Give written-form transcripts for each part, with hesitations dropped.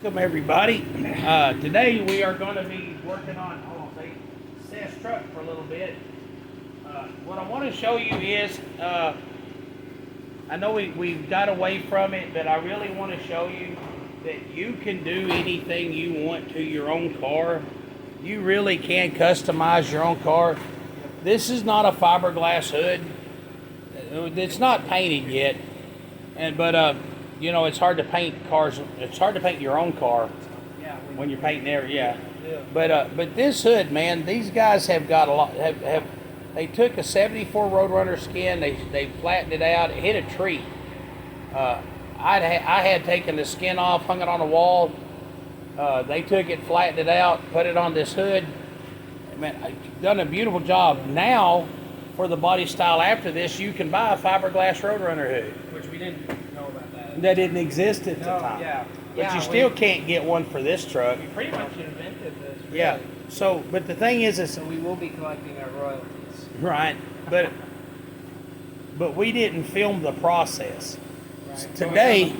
Welcome everybody. Today we are going to be working on Seth's truck for a little bit. What I want to show you is, I know we've got away from it, but I really want to show you that you can do anything you want to your own car. You really can customize your own car. This is not a fiberglass hood. It's not painted yet, but you know, it's hard to paint cars. It's hard to paint your own car when you're painting there. Yeah. But this hood, man, these guys have got a lot. They took a '74 Roadrunner skin. They flattened it out. It hit a tree. I had taken the skin off, hung it on a wall. They took it, flattened it out, put it on this hood. Man, I've done a beautiful job. Now, for the body style after this, you can buy a fiberglass Roadrunner hood, which we didn't know about that. That didn't exist at the time. Yeah. But you still can't get one for this truck. We pretty much invented this. Really. Yeah. So, but the thing is, So we will be collecting our royalties. right. But we didn't film the process. Right. Today,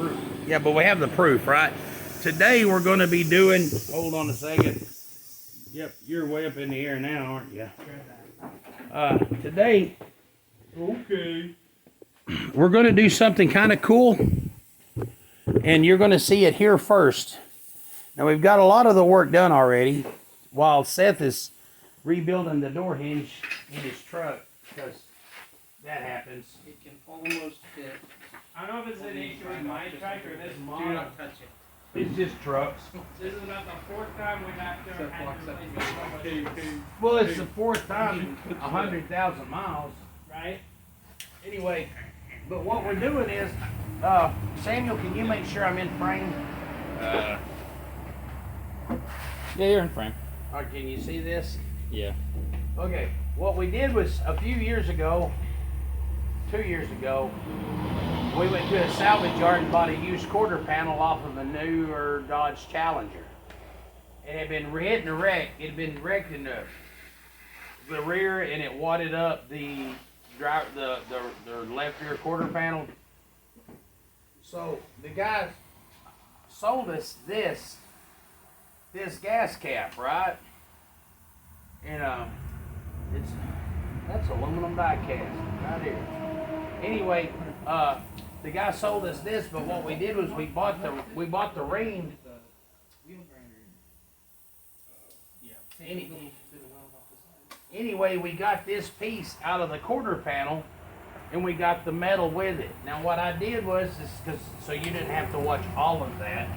yeah, but we have the proof, right? Today we're going to be doing. Hold on a second. Yep, you're way up in the air now, aren't you? Today. Okay. We're going to do something kind of cool, and you're going to see it here first. Now, we've got a lot of the work done already, while Seth is rebuilding the door hinge in his truck, because that happens. It can almost fit. I don't know if it's an issue with my truck or this model. Do not touch it. It's just trucks. This is about the fourth time we've had to replace it. Well, it's the fourth time in 100,000 miles. Right? Anyway, but what we're doing is, Samuel, can you make sure I'm in frame? Yeah, you're in frame. Or can you see this? Yeah. Okay, what we did was a few years ago, 2 years ago, we went to a salvage yard and bought a used quarter panel off of a newer Dodge Challenger. It had been hit in a wreck. It had been wrecked in the rear, and it wadded up the left rear quarter panel. So the guy sold us this gas cap, right? And that's aluminum die cast right here. Anyway, the guy sold us this, but what we did was we bought the ring. Anyway, we got this piece out of the quarter panel, and we got the metal with it. Now, what I did was, so you didn't have to watch all of that,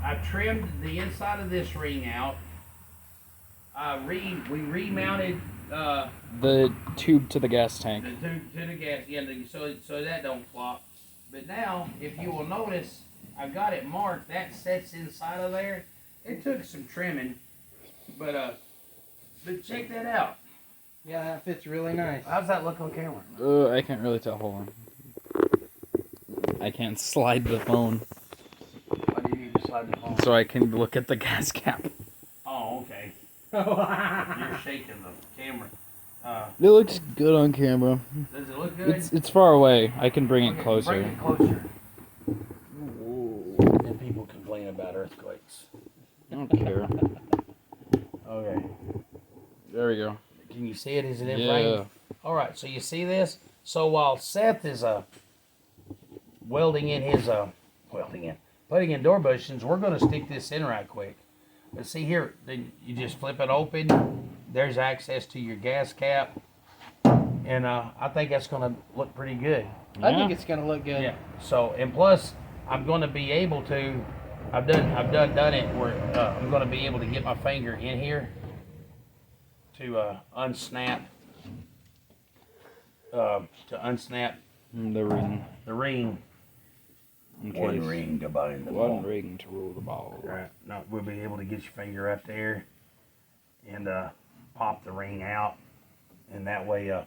I trimmed the inside of this ring out. We remounted The tube to the gas tank. the tube to the gas, yeah, so that don't flop. But now, if you will notice, I've got it marked. That sets inside of there. It took some trimming, but check that out. Yeah, that fits really nice. How's that look on camera? I can't really tell. Hold on. I can't slide the phone Why do you need to slide the phone? so I can look at the gas cap. Oh, okay. You're shaking the camera. It looks good on camera. Does it look good? It's far away. I can bring it Okay, closer. Bring it closer. And people complain about earthquakes. I don't care. Okay. There we go. Can you see it? Is it in Yeah. frame? All right. So you see this? So while Seth is putting in door bushings, we're going to stick this in right quick. But see here, then you just flip it open. There's access to your gas cap, and I think that's going to look pretty good. I think it's gonna look good. Yeah. So, and plus, I'm going to be able to. I've done it where I'm going to be able to get my finger in here to unsnap The ring. the ring. In One case. ring to bind the One ball. ring to rule the ball. Right. No, we'll be able to get your finger up there and pop the ring out, and that way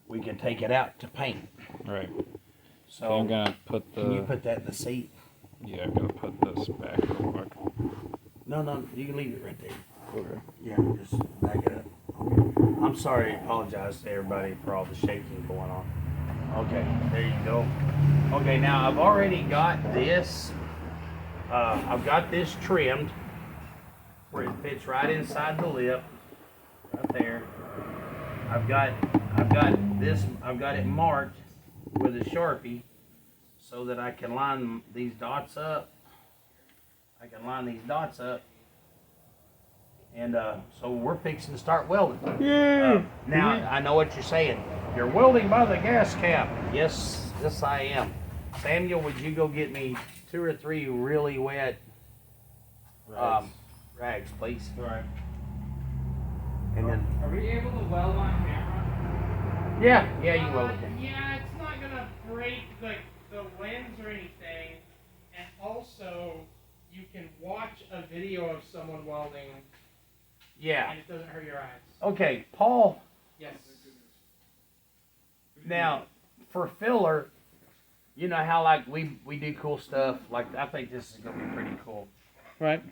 we can take it out to paint. Right. So I'm gonna put the. can you put that in the seat? Yeah, I'm gonna put this back real quick. No, you can leave it right there. Okay. Yeah, just back it up. Okay. I'm sorry, I apologize to everybody for all the shaking going on. Okay, there you go. Okay, now I've already got this I've got this trimmed where it fits right inside the lip, right there. I've got it marked with a Sharpie so that I can line these dots up. And so we're fixing to start welding. Now, I know what you're saying. You're welding by the gas cap. Yes, I am. Samuel, would you go get me 2 or 3 really wet rags, please? All right. And then, Are we able to weld on camera? yeah, you weld it. Yeah, it's not gonna break the lens or anything, and also you can watch a video of someone welding, Yeah. and it doesn't hurt your eyes. Okay, Paul. Yes. Now, for filler, you know how like we do cool stuff. Like I think this is gonna be pretty cool. Right.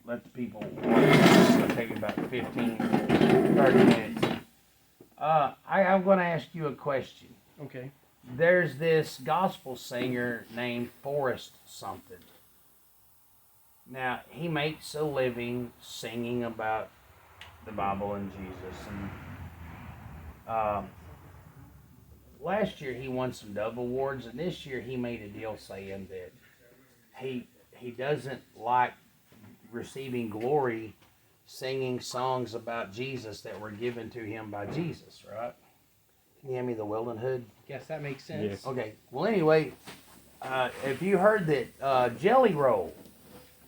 Let the people watch. It's gonna take about 15, 30 minutes. I'm gonna ask you a question. Okay. There's this gospel singer named Forrest something. Now, he makes a living singing about the Bible and Jesus. And last year he won some Dove Awards, and this year he made a deal saying that he doesn't like receiving glory singing songs about Jesus that were given to him by Jesus, right? Can you hand me the welding hood? Guess that makes sense. Yes. Okay. Well, anyway, if you heard that Jelly Roll,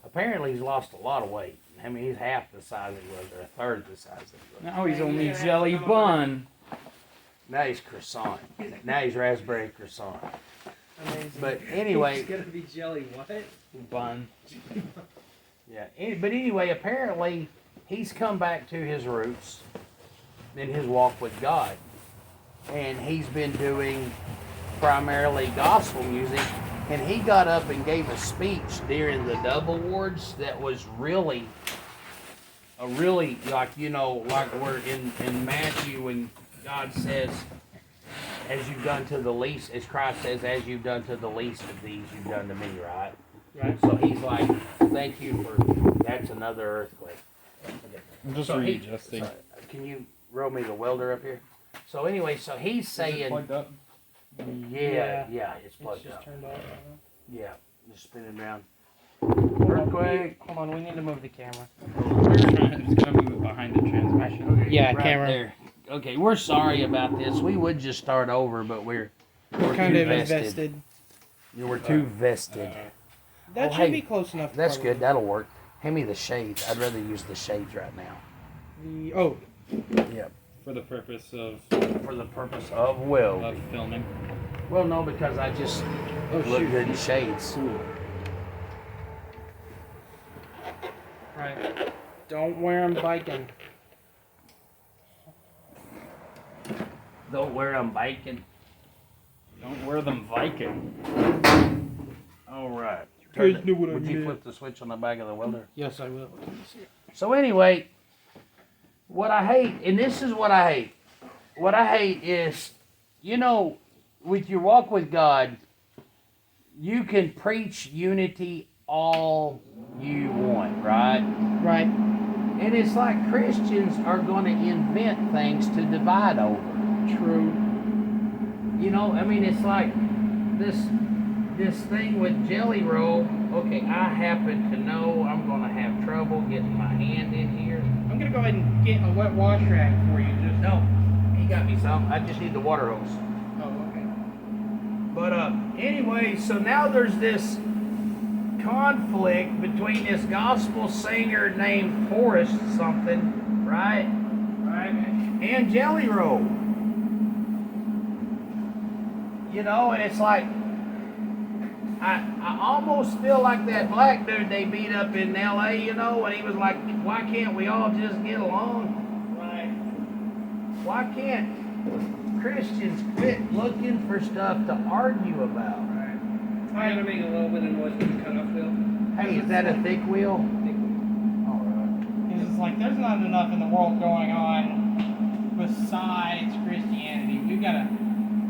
apparently he's lost a lot of weight. I mean, he's half the size he was, or a third the size he was. Now he's only jelly bun. Now he's croissant. Now he's raspberry croissant. Amazing. But anyway, It's gonna be jelly what? Bun. yeah. But anyway, apparently he's come back to his roots in his walk with God, and he's been doing primarily gospel music. And he got up and gave a speech during the Dove Awards that was really like, you know, like we're in Matthew when God says, as you've done to the least, as Christ says, as you've done to the least of these, you've done to me, right? Right. So he's like, thank you for, that's another earthquake. Okay. I'm just So readjusting. can you roll me the welder up here? So anyway, so he's saying, plugged up? yeah, it's It's plugged just up. turned off. Yeah, just spinning around. Earthquake. Hold on, we need to move the camera. I'm just gonna move it behind the transmission. Yeah, Right camera. there. Okay, we're sorry about this. We would just start over, but we're Kind too of invested. Yeah, we're too vested. That Oh, should hey, be close enough. That's probably. good. That'll work. Hand me the shades. I'd rather use the shades right now. Oh, Yep. For the purpose of For the purpose of welding. filming. Well, no, because I just look good in shades. right. Don't wear them biking. Don't wear them biking. Don't wear them Viking. All right. You guys know what I Would you meant. flip the switch on the back of the welder? Yes, I will. So anyway, what I hate, and this is what I hate. What I hate is, you know, with your walk with God, you can preach unity all you want, right? Right. And it's like Christians are going to invent things to divide over. True. You know, I mean, it's like this thing with Jelly Roll. Okay, I happen to know I'm going to have trouble getting my hand in here. I'm gonna go ahead and get a wet wash rag for you. Just. No, he got me some. I just need the water hose. Oh, okay. But anyway, so now there's this conflict between this gospel singer named Forrest something, right? Right. And Jelly Roll. You know, and it's like I almost feel like that black dude they beat up in LA, you know, and he was like, why can't we all just get along? Right. Why can't Christians quit looking for stuff to argue about? Right. I'm gonna make a little bit of noise with the cutoff wheel. Hey, is that a thick wheel? Alright. Because it's like there's not enough in the world going on besides Christianity. We've gotta.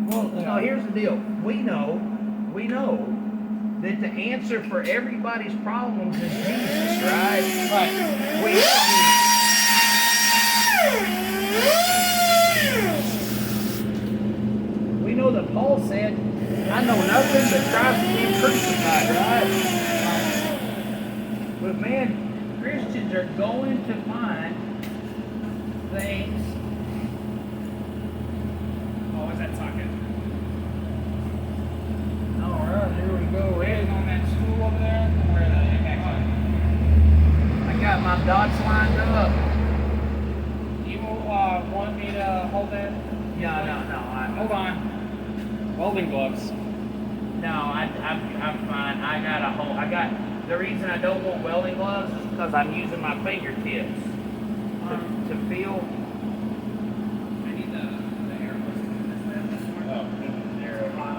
Well, no, here's the deal. We know that the answer for everybody's problems is Jesus, right? Right. We know that Paul said, I know nothing but Christ and Him crucified, right? But man, Christians are going to find things. Oh, what's that talking? Alright, here we go. Waiting on that stool over there? Where the impact on? I got my dots lined up. You want me to hold that? Yeah, no. Hold on. Welding gloves. No, I'm fine. I got the reason I don't want welding gloves is because I'm using my fingertips to feel. I need the air hose. Oh, They're on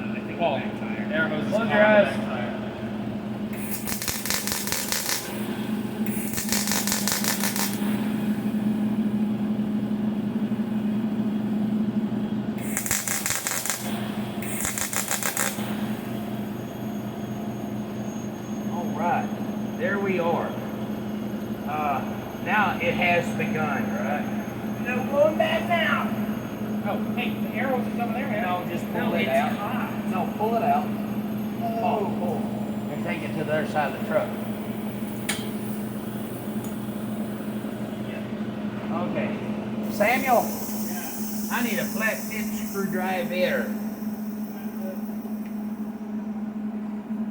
I think well, the back tire. air hose is Close on your the eyes. back tire. All right, there we are. Now it has begun, right? No going back now. Oh, hey, the air hose is over there, man. No, just pull it it's out. hot. No, pull it out. Pull. And take it to the other side of the truck. Okay. Samuel, I need a flat tip screwdriver.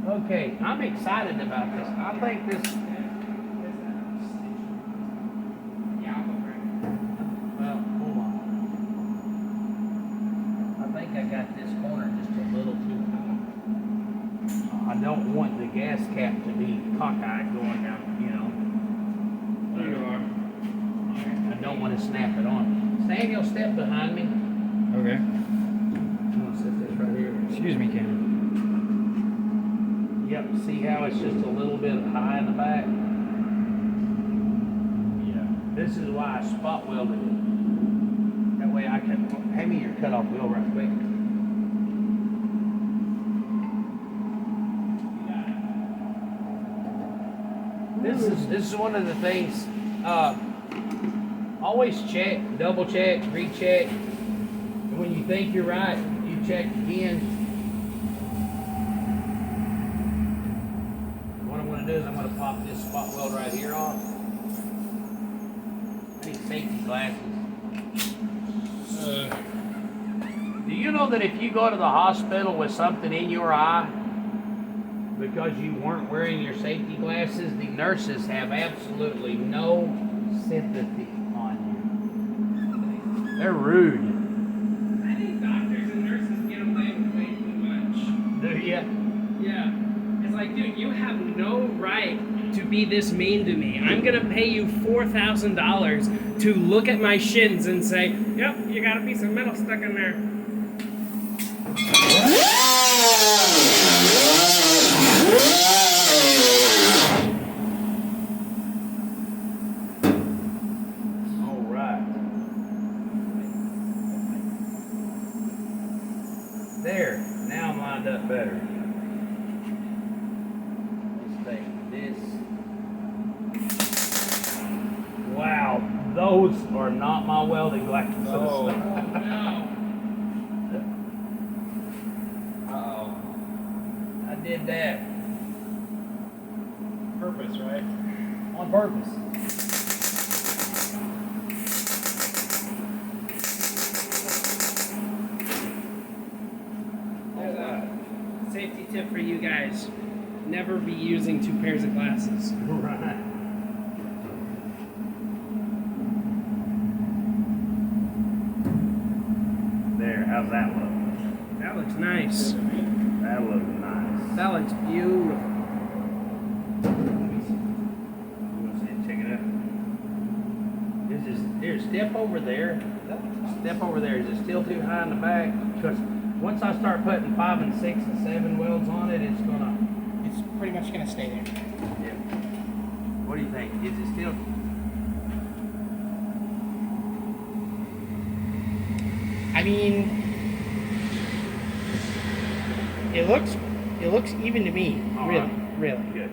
Okay, I'm excited about this. I think this. Yeah, I'll go for it. Well, hold on. I think I got this corner just a little too high. I don't want the gas cap to be cockeyed going down, There you are. I don't want to snap it on. Samuel, step behind me. Okay. I'm going to set this right here. Excuse me, Ken. Yep, see how it's just a little bit high in the back? Yeah. This is why I spot welded it. That way I can, hand me your cutoff wheel right quick. This is one of the things, always check, double check, recheck. And when you think you're right, you check again. What I'm going to do is I'm going to pop this spot weld right here off. I need safety glasses. Do you know that if you go to the hospital with something in your eye because you weren't wearing your safety glasses, the nurses have absolutely no sympathy on you. They're rude. I think doctors and nurses get away with way too much. Do ya? Yeah. It's like, dude, you have no right to be this mean to me. I'm gonna pay you $4,000 to look at my shins and say, yep, you got a piece of metal stuck in there. All right. There. Now I'm lined up better. Let's take this. Wow, those are not my welding glasses. No. No. Uh-oh. I did that Purpose, right? on purpose. There's a safety tip for you guys. Never be using 2 pairs of glasses. Right. There, how's that look? That looks nice. That looks nice. That looks beautiful. You want to see it? Check it out. Here, step over there. Step over there. Is it still too high in the back? Because once I start putting 5 and 6 and 7 welds on it, it's gonna. It's pretty much gonna stay there. Yeah. What do you think? Is it still? I mean, it looks It looks even to me. Really. Good.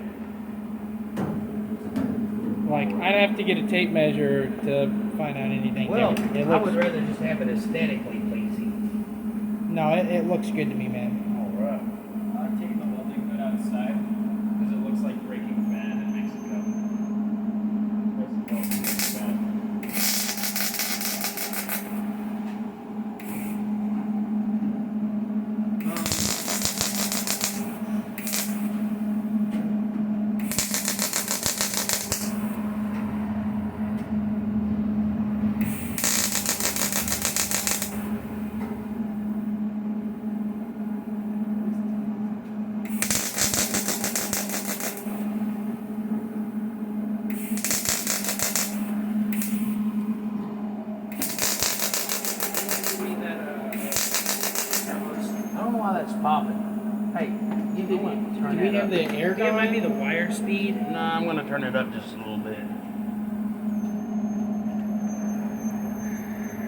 Like, I'd have to get a tape measure to find out anything Well, different. It I looks, would rather just have it aesthetically pleasing. no, it looks good to me, man. All right. I'm taking the welding hood outside because it looks like Breaking Bad in Mexico. I don't know why that's popping. Hey, you didn't turn Do we that have up. the I air think it might be gun? the wire speed. No, I'm gonna turn it up just a little bit.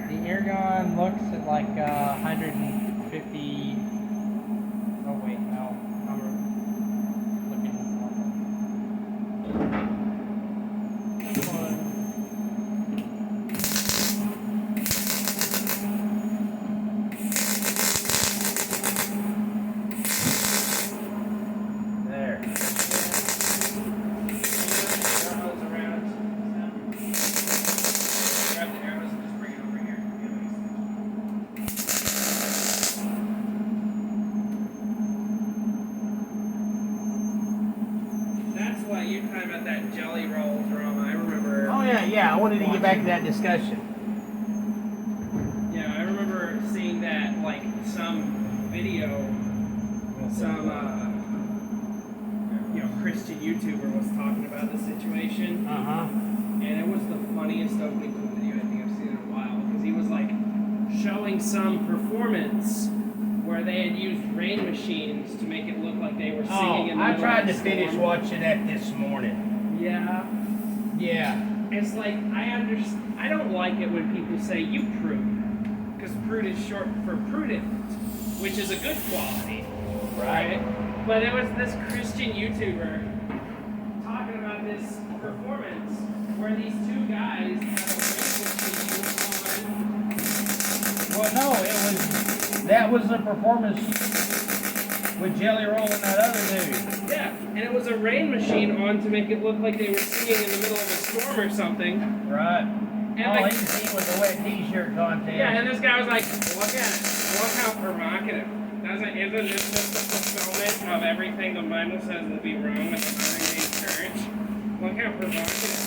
The air gun looks at like 150. Oh wait, no. I'm looking wrong. Come on. There. Arrows around. Grab the arrows and just bring it over here. That's why you're talking about that jelly roll drama. I remember. Oh yeah. I wanted to get back to that discussion. Yeah, I remember seeing that, like, some video, some, Christian YouTuber was talking about the situation, and it was the funniest opening to a video I think I've seen in a while, because he was, like, showing some performance where they had used rain machines to make it look like they were singing in the I middle tried of to a finish storm. watching that this morning. Yeah. Yeah. It's like, I don't like it when people say, you prude. Because prude is short for prudent, which is a good quality. Right? But it was this Christian YouTuber talking about this performance where these two guys have a rain machine Well, no, that was the performance with Jelly Roll and that other dude. on. Yeah, and it was a rain machine on to make it look like they were singing in the middle of a storm or something. Right. And All like, he seen was the wet t-shirt contest. yeah, and this guy was like, look at it. Look how provocative. Isn't this just the fulfillment of everything the Bible says will be wrong with the modern-day church? Look how provocative.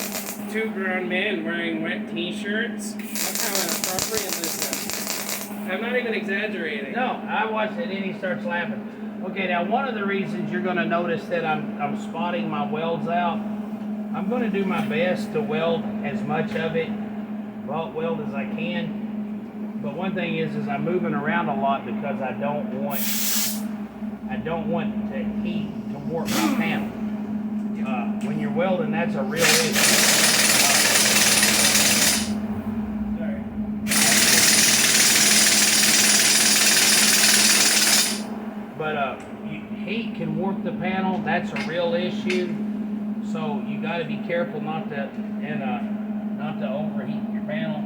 Two grown men wearing wet t-shirts. Look how inappropriate this is. I'm not even exaggerating. No, I watched it and he starts laughing. Okay, now one of the reasons you're going to notice that I'm spotting my welds out, I'm going to do my best to weld as much of it, weld as I can. But one thing is I'm moving around a lot because I don't want the heat to warp my panel. When you're welding, that's a real issue. Sorry. But heat can warp the panel. That's a real issue. So you got to be careful not to overheat your panel.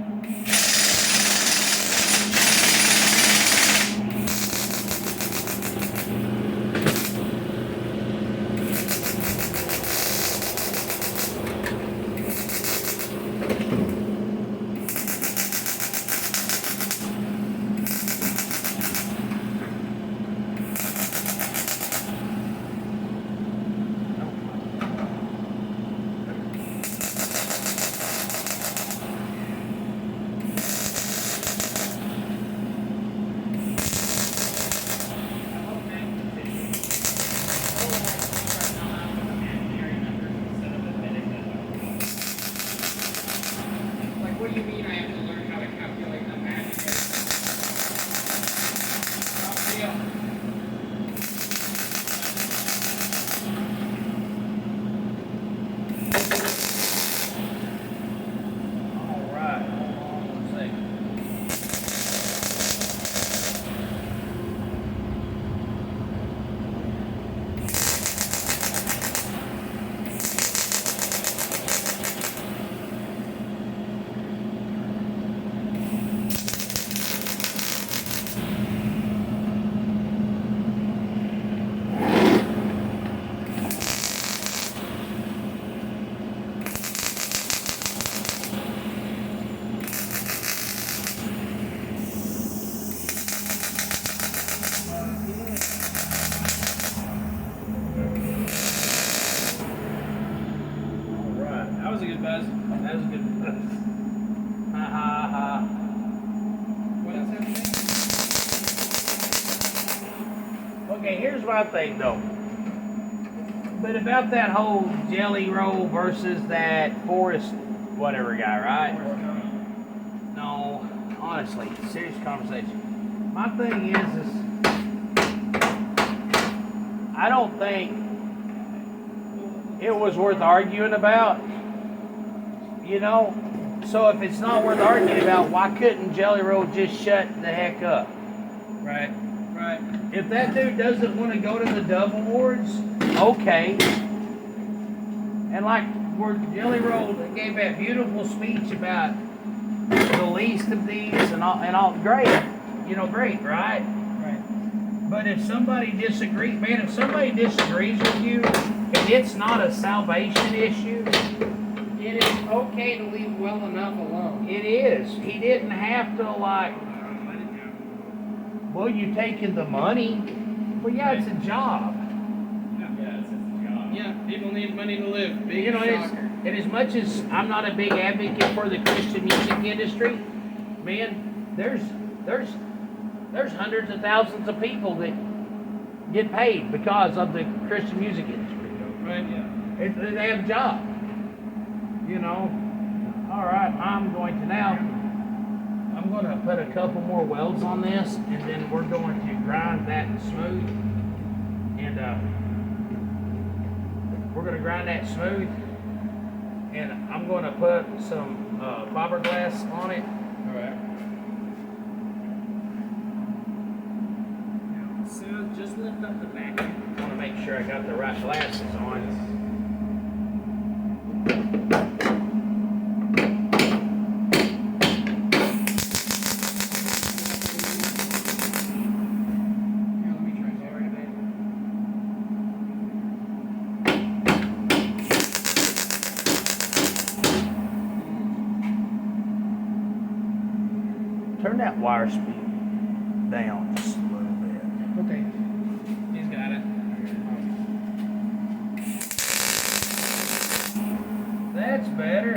good buzz. That was a good buzz. Ha ha ha. What else happened? Okay, here's my thing though. But about that whole Jelly Roll versus that Forrest whatever guy, right? No, honestly, serious conversation. My thing is I don't think it was worth arguing about. You know? So if it's not worth arguing about, why couldn't Jelly Roll just shut the heck up? Right. Right. If that dude doesn't want to go to the Dove Awards, okay. And like where Jelly Roll gave that beautiful speech about the least of these and all great. You know, great, right? Right. But if somebody disagrees, man, if somebody disagrees with you and it's not a salvation issue, It is okay to leave well enough alone. it is. He didn't have to like, well, you taking the money. Well, yeah, it's a job. Yeah, people need money to live. Big You know, shocker. and as much as I'm not a big advocate for the Christian music industry, man, there's hundreds of thousands of people that get paid because of the Christian music industry. Right. Yeah. They have a job. You know. All right, I'm going to put a couple more welds on this, and then we're going to grind that smooth. And we're going to grind that smooth. And I'm going to put some fiberglass on it. All right. So just lift up the back. I want to make sure I got the right glasses on. Here, let me try that right away. Turn that wire speed down just a little bit. Okay. He's got it. That's better.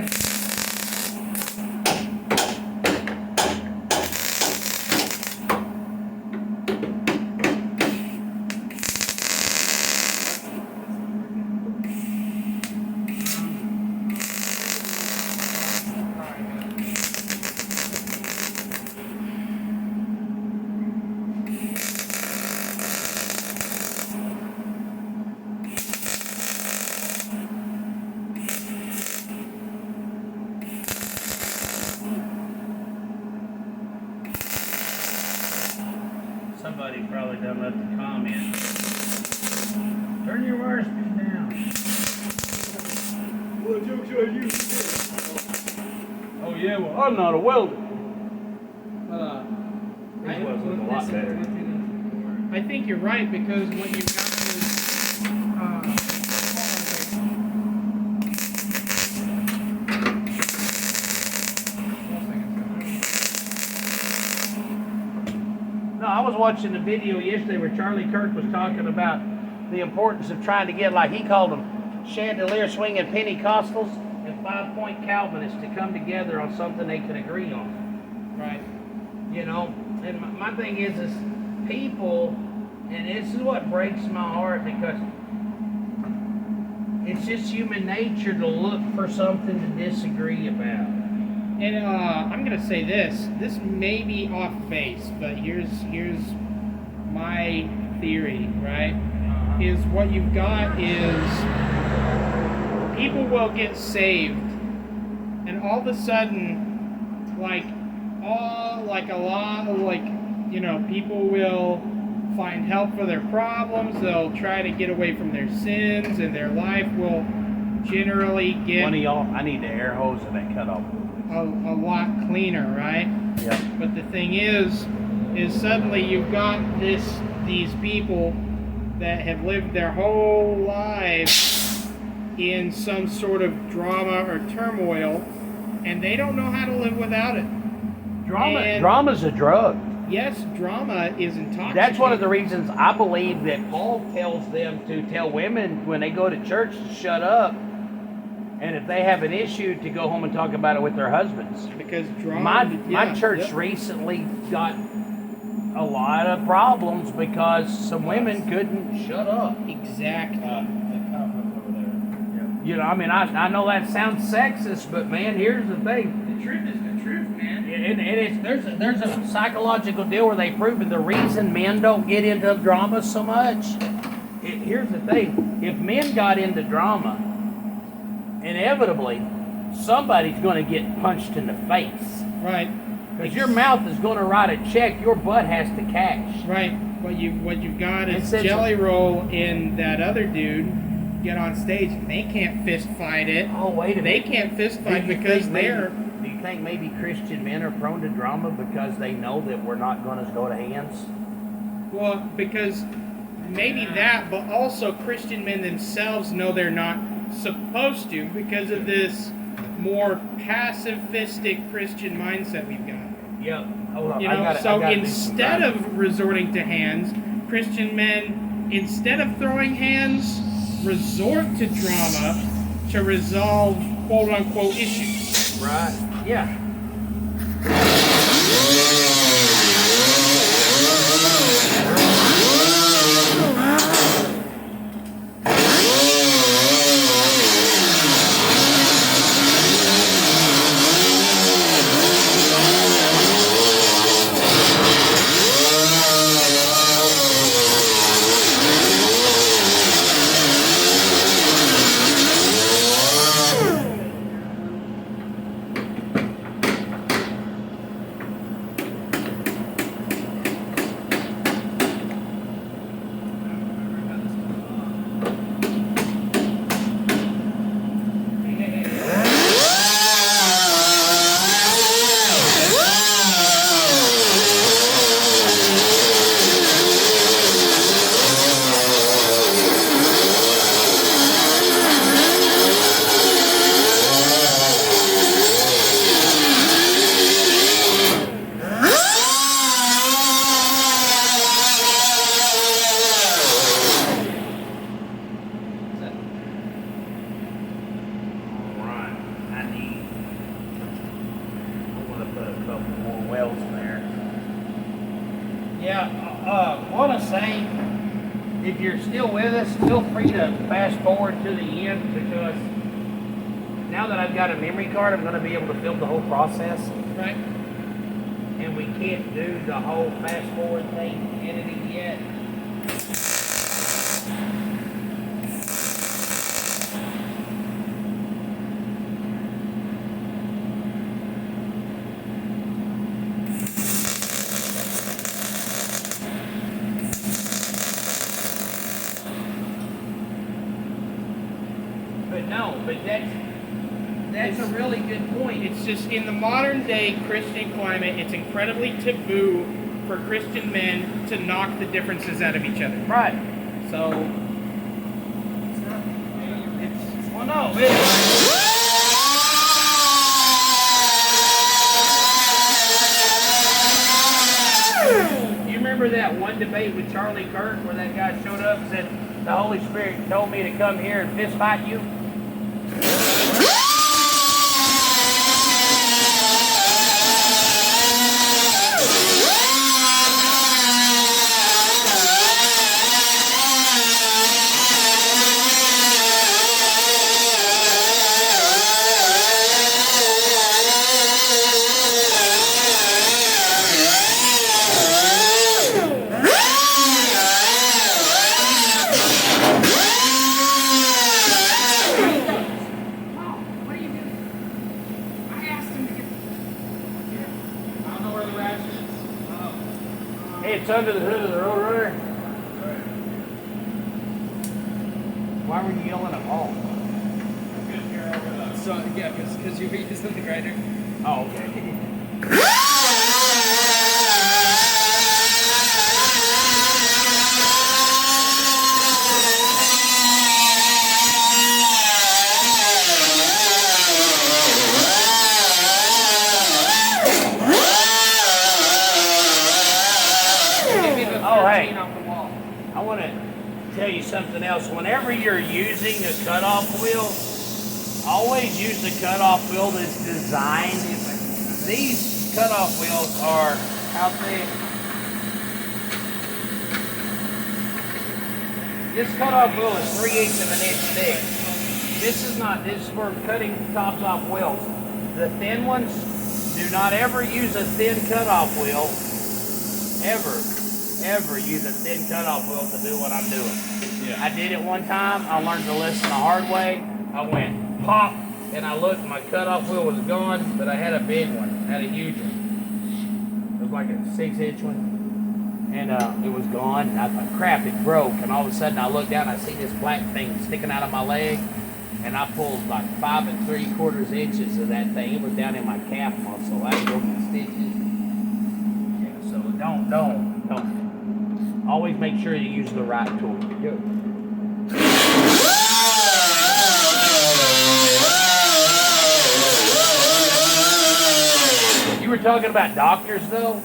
Somebody probably done left a comment. Turn your wire speed down. What jokes are you? Oh yeah, well I'm not a welder. These welds look a lot better. I think you're right because what you've got is. Hold on a second. No, I was watching a video yesterday where Charlie Kirk was talking about the importance of trying to get, like he called them, chandelier swinging Pentecostals and 5-point Calvinists to come together on something they can agree on. Right. You know, and my thing is people, and this is what breaks my heart because it's just human nature to look for something to disagree about. And I'm gonna say this. This may be off base, but here's my theory, right? Is what you've got is people will get saved, and all of a sudden, people will find help for their problems. They'll try to get away from their sins, and their life will generally get One of y'all, I need the air hose and that cut off. a lot cleaner, right? Yeah. But the thing is suddenly you've got these people that have lived their whole lives in some sort of drama or turmoil, and they don't know how to live without it. Drama's a drug. Yes, drama is intoxicating. That's one of the reasons I believe that Paul tells them to tell women when they go to church to shut up And if they have an issue, to go home and talk about it with their husbands. Because drama. My church recently got a lot of problems because some women couldn't shut up. Exactly. You know, I mean, I know that sounds sexist, but man, here's the thing. The truth is the truth, man. And it's there's a psychological deal where they've proven the reason men don't get into drama so much. Here's the thing: if men got into drama, inevitably somebody's going to get punched in the face. Right. Because your mouth is going to write a check, your butt has to cash. Right. What you've got is It's Jelly Roll and that other dude get on stage. They can't fist fight it. Oh wait a They minute! can't fist Do fight you because think maybe- they're. Do you think maybe Christian men are prone to drama because they know that we're not going to go to hands? Well, because maybe that, but also Christian men themselves know they're not supposed to because of this more pacifistic Christian mindset we've got. Yep. Hold on. You I know, gotta- so I gotta do instead some of resorting to hands, Christian men, instead of throwing hands, resort to drama to resolve quote unquote issues. right. Yeah. Alright, I want to put a couple more wells in there. Yeah, want to say, if you're still with us, feel free to fast forward to the end because now that I've got a memory card, I'm going to be able to film the whole process. Right? And we can't do the whole fast forward thing editing yet. But no, but that's a really good point. It's just in the modern day Christian climate, it's incredibly taboo for Christian men to knock the differences out of each other. Right. So Well, no, it, you remember that one debate with Charlie Kirk where that guy showed up and said, the Holy Spirit told me to come here and fist fight you? what are you doing? I asked him to get. I don't know where the ratchet is. Hey, it's under the hood of the Roadrunner. Why were you yelling at Paul? So yeah, because you were using the grinder. Oh, okay. Oh, hey. Off the wall. I want to tell you something else. Whenever you're using a cutoff wheel, Always use the cutoff wheel that's designed. These cutoff wheels are how thick? This cutoff wheel is 3/8 of an inch thick. This is for cutting tops off wheels. The thin ones, do not ever use a thin cutoff wheel. Ever use a thin cutoff wheel to do what I'm doing. Yeah. I did it one time. I learned the lesson the hard way. I went pop, and I looked. My cutoff wheel was gone, but I had a big one. I had a huge one. It was like a 6-inch one. And it was gone, and I thought, crap, it broke. And all of a sudden, I looked down, and I see this black thing sticking out of my leg, and I pulled like 5 3/4 inches of that thing. It was down in my calf muscle. I had to go get stitches. Yeah, so don't. Always make sure you use the right tool. You were talking about doctors, though.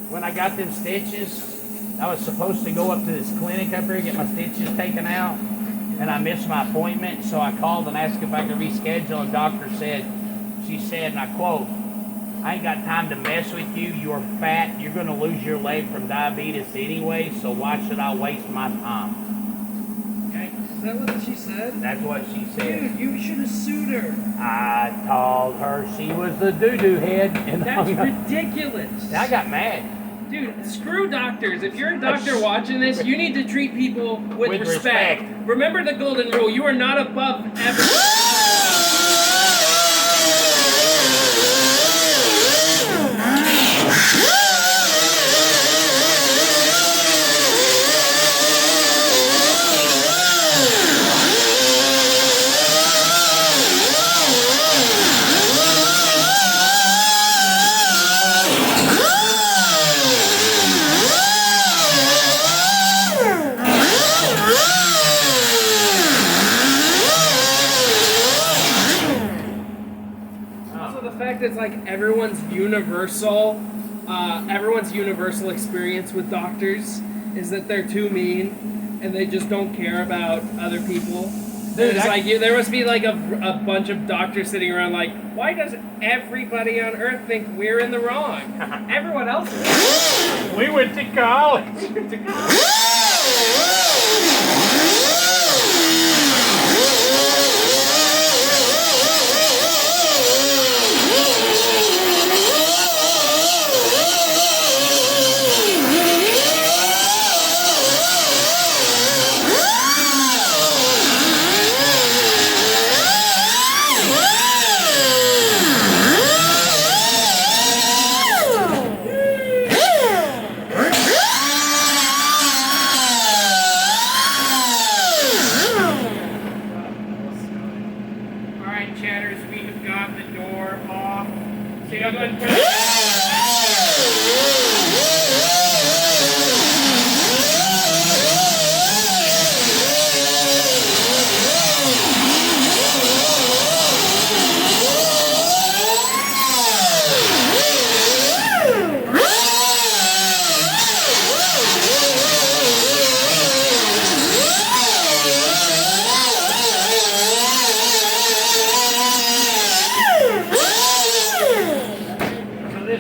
When I got them stitches, I was supposed to go up to this clinic up here and get my stitches taken out, and I missed my appointment, so I called and asked if I could reschedule, and doctor said, she said, and I quote, "I ain't got time to mess with you. You're fat. You're going to lose your leg from diabetes anyway, so why should I waste my time?" Okay. Is that what she said? That's what she said. Dude, you should have sued her. I told her she was the doo-doo head, and That's ridiculous. I got mad. Dude, screw doctors. If you're a doctor watching this, you need to treat people with respect. respect. Remember the golden rule. You are not above average. It's like everyone's universal experience with doctors is that they're too mean and they just don't care about other people. Dude, it's like there must be like a bunch of doctors sitting around like, why does everybody on earth think we're in the wrong? Everyone else is. We went to college.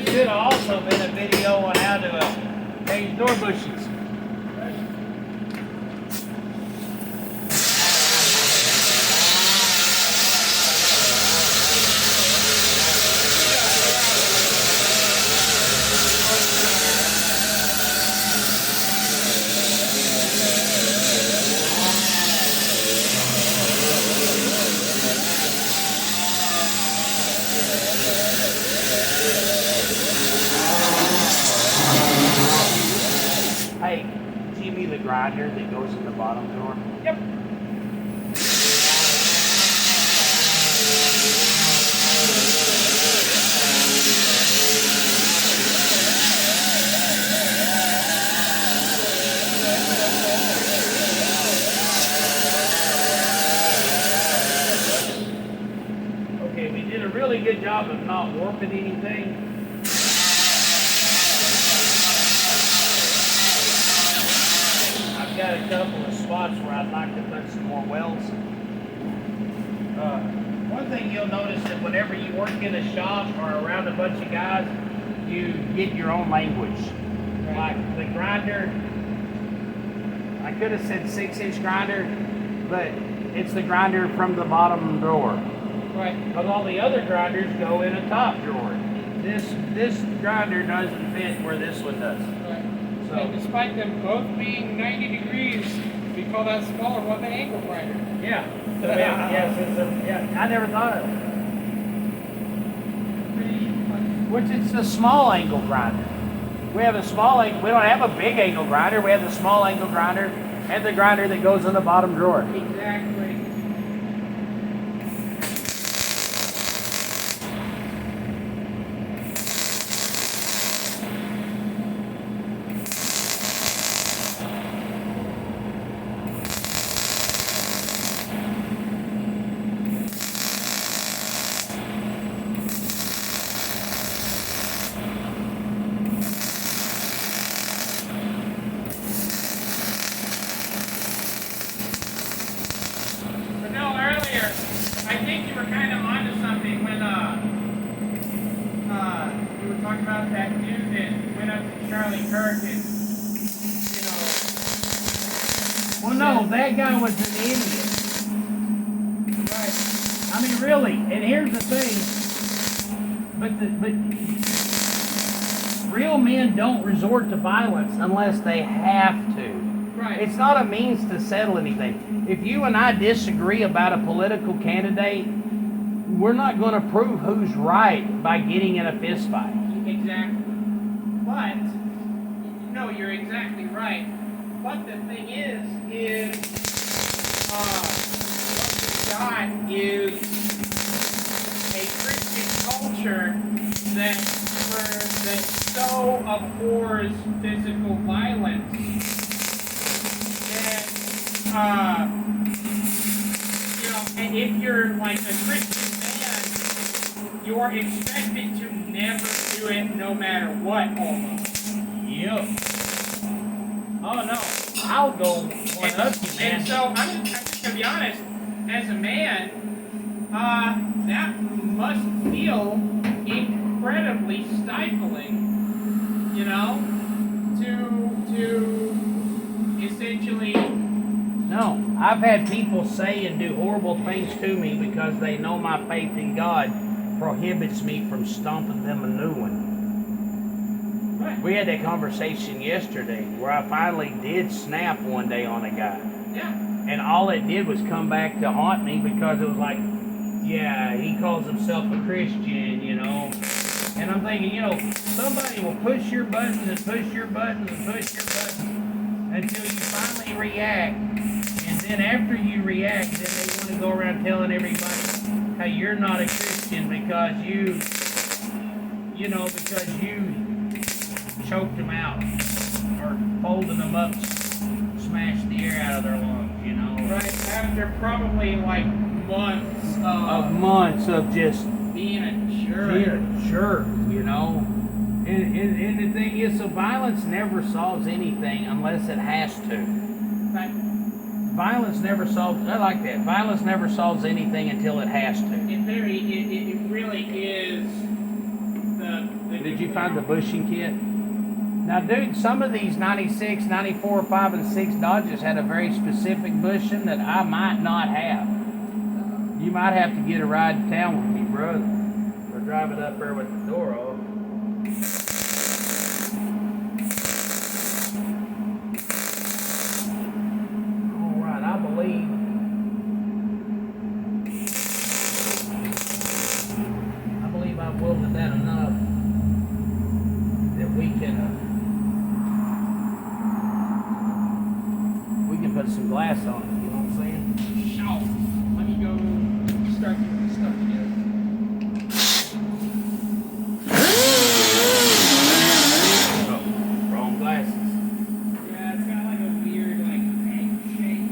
Should have also been a video on how to change door bushes. Hey, give me the grinder that goes in the bottom drawer. Yep. Okay, we did a really good job of not warping anything. I've got a couple of spots where I'd like to put some more welds. thing you'll notice that whenever you work in a shop or around a bunch of guys, you get your own language. Like the grinder, I could have said 6-inch grinder, but it's the grinder from the bottom drawer. Right. Because all the other grinders go in a top drawer. This grinder doesn't fit where this one does. Right. So And despite them both being 90 degrees, we call that smaller one the angle grinder. yeah, yes, yeah. I never thought of it. Which it's a small angle grinder. We have a small angle. We don't have a big angle grinder. We have the small angle grinder and the grinder that goes in the bottom drawer. Exactly. But no, earlier, I think you were kind of onto something when you were talking about that dude that went up to Charlie Kirk and, you know. Well, no, that guy was an idiot. Right. I mean, really. And here's the thing. But real men don't resort to violence unless they have to. Right. It's not a means to settle anything. If you and I disagree about a political candidate, we're not going to prove who's right by getting in a fist fight. Exactly. But, no, you're exactly right. But the thing is what we've got is a Christian culture that so abhors physical violence that, you know, and if you're like a Christian man, you're expected to never do it no matter what, almost. Yep. Oh no, I'll go one up you, man. And so I'm just gonna be honest, as a man, that must feel incredibly stifling, you know, to essentially. No, I've had people say and do horrible things to me because they know my faith in God prohibits me from stomping them a new one. Right. We had that conversation yesterday where I finally did snap one day on a guy. Yeah. And all it did was come back to haunt me because it was like, yeah, he calls himself a Christian, you know. And I'm thinking, you know, somebody will push your buttons and push your buttons and push your buttons until you finally react. And then after you react, then they want to go around telling everybody how you're not a Christian because you choked them out or folded them up, smashed the air out of their lungs, you know. Right. After probably like months of just being a jerk. being a jerk, you know. And the thing is, so violence never solves anything unless it has to. Right. Violence never solves. I like that. Violence never solves anything until it has to. It really is the Did you find the bushing kit? Now, dude, some of these 96, 94, 5, and 6 Dodges had a very specific bushing that I might not have. You might have to get a ride to town with me, brother. Or drive it up there with the door off. All right, I believe. I've welded that enough that we can put some glass on it, you know what I'm saying? Shout. Let me go start getting this stuff together. Oh, wrong glasses. Yeah, it's got like a weird like egg shape.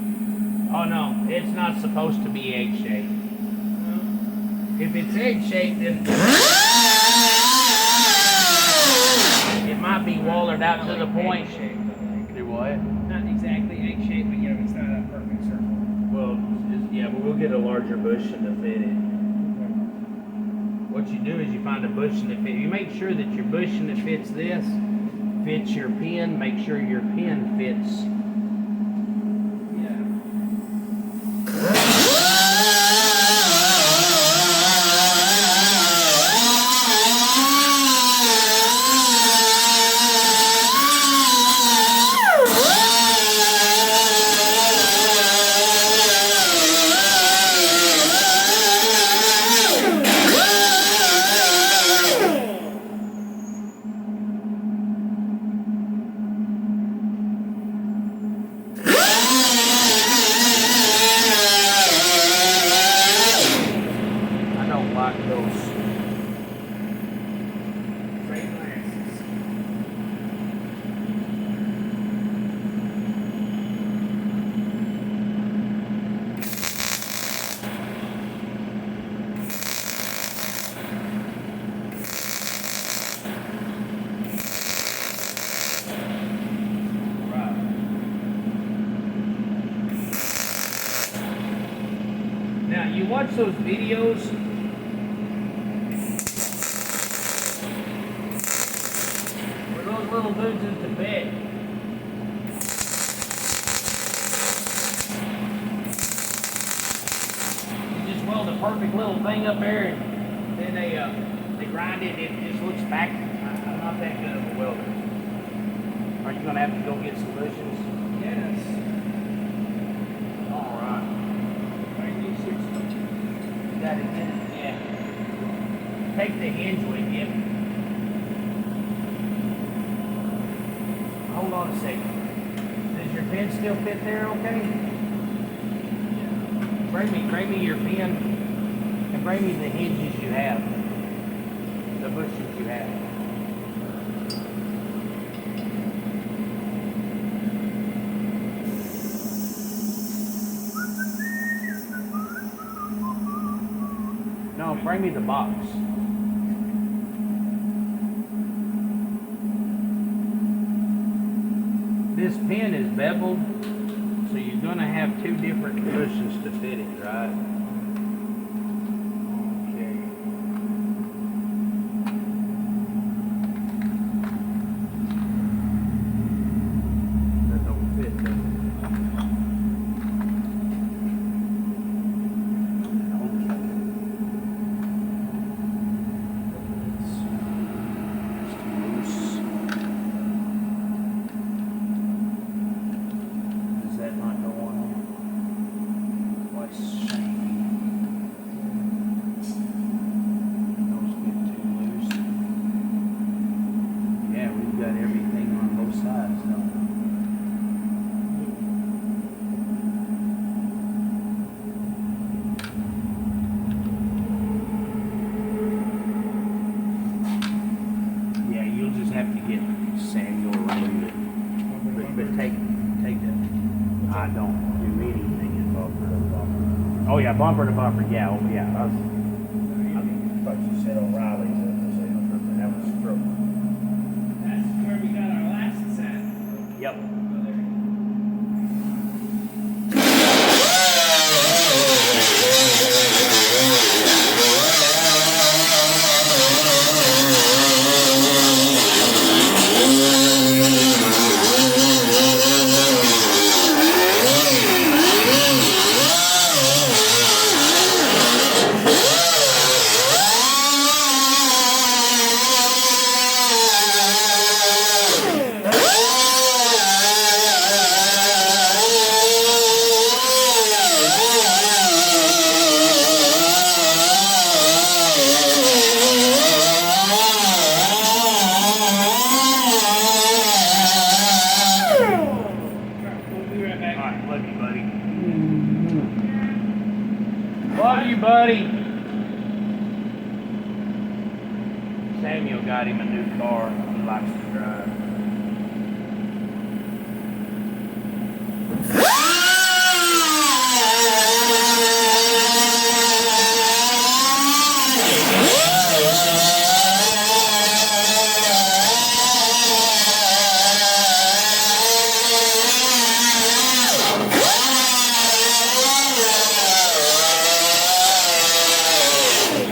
Oh no, it's not supposed to be egg shaped. No? If it's egg shaped, then it might be wallered out to the point. Do what? Not exactly egg shaped, but it's not a perfect circle. Well, yeah, but we'll get a larger bushing to fit it. what you do is you find a bushing that fits. You make sure that your bushing that fits this fits your pin. Make sure your pin fits. I don't like those gray glasses. Right. Now you watch those videos. Where those little dudes in Tibet. You just weld a perfect little thing up there, and then they grind it. And it just looks back. I'm not that good of a welder. Are you gonna have to go get some bushings? Yes. All right. You got it in it? Yeah. Take the hinge with you. Hold on a second. Does your pin still fit there okay? Yeah. Bring me your pin and bring me the hinges you have. The bushings you have. No, bring me the box. This pin is beveled, so you're going to have two different bushings to fit it, right? Okay. That don't fit, does it? Does that not go on there? What's shiny? Those get too loose. Yeah, we've got everything on both sides, don't we? Yeah, you'll just have to get Samuel around it. But take that. I don't do anything in bumper to bumper. Oh yeah, bumper to bumper. Yeah, oh yeah. I thought you said O'Reilly's. That was stroke. That's where we got our last set. Yep. We'll be right back. All right, love you, buddy. Love you, buddy. Samuel got him a new car. He likes to drive.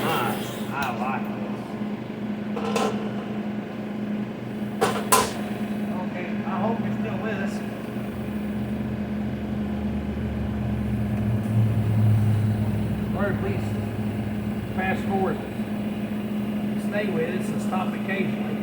Nice. I like or at least fast forward, stay with us and stop occasionally.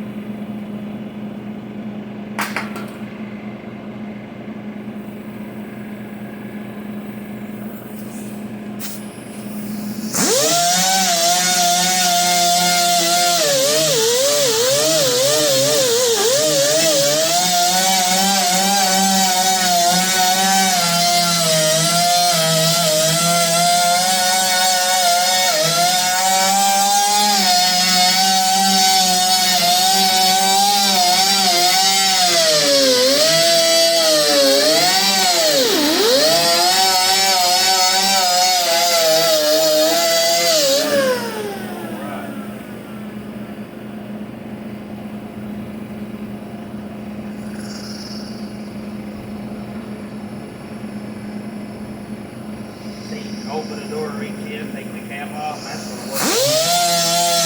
Open the door, reach in, take the cap off, and that's going to work.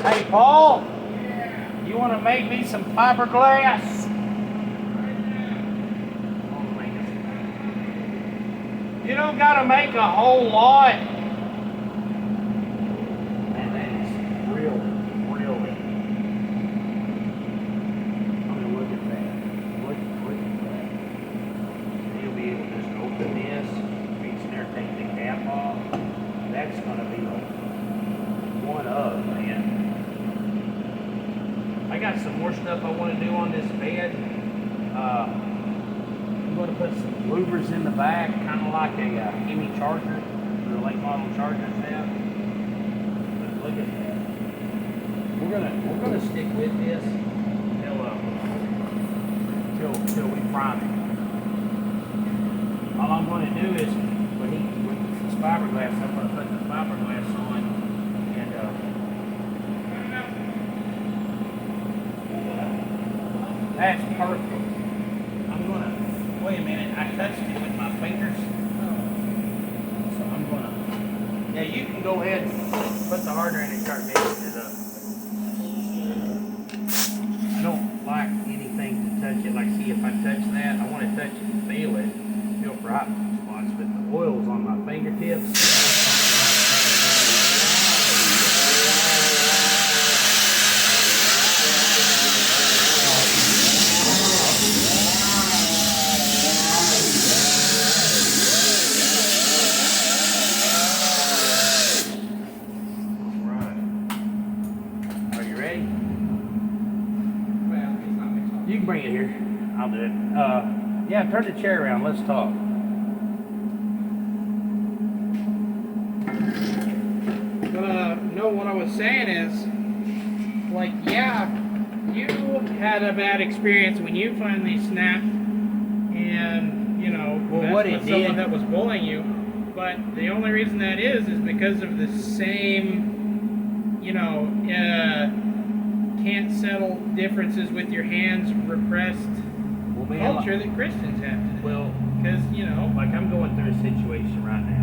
Hey, Paul, you want to make me some fiberglass? You don't got to make a whole lot. Man, that is really. I mean, look at that. Look at that. You'll be able to just open this, reach in there, take the cap off. That's going to be like one of, man. I got some more stuff I want to do on this bed. I'm going to put some louvers in the back, kind of like a Hemi Charger, the late model Chargers have. But look at that. We're gonna stick with this till we prime it. All I'm going to do is with this fiberglass, I'm going to put the fiberglass on and. That's perfect. I'm gonna, wait a minute, I touched it with my fingers. So I'm gonna, yeah, you can go ahead and put the hardener in and start mixing it up. I don't like anything to touch it, like see if I touch that, I want to touch it and feel it, feel for hot spots, but the oil's on my fingertips. You can bring it here. I'll do it. Yeah, turn the chair around. Let's talk. No, what I was saying is, like, yeah, you had a bad experience when you finally snapped and, you know, Well, what it with someone did- that was bullying you. But the only reason that is because of the same, you know, can't settle differences with your hands repressed Well, man, culture that Christians have today. well, Because, you know, like I'm going through a situation right now.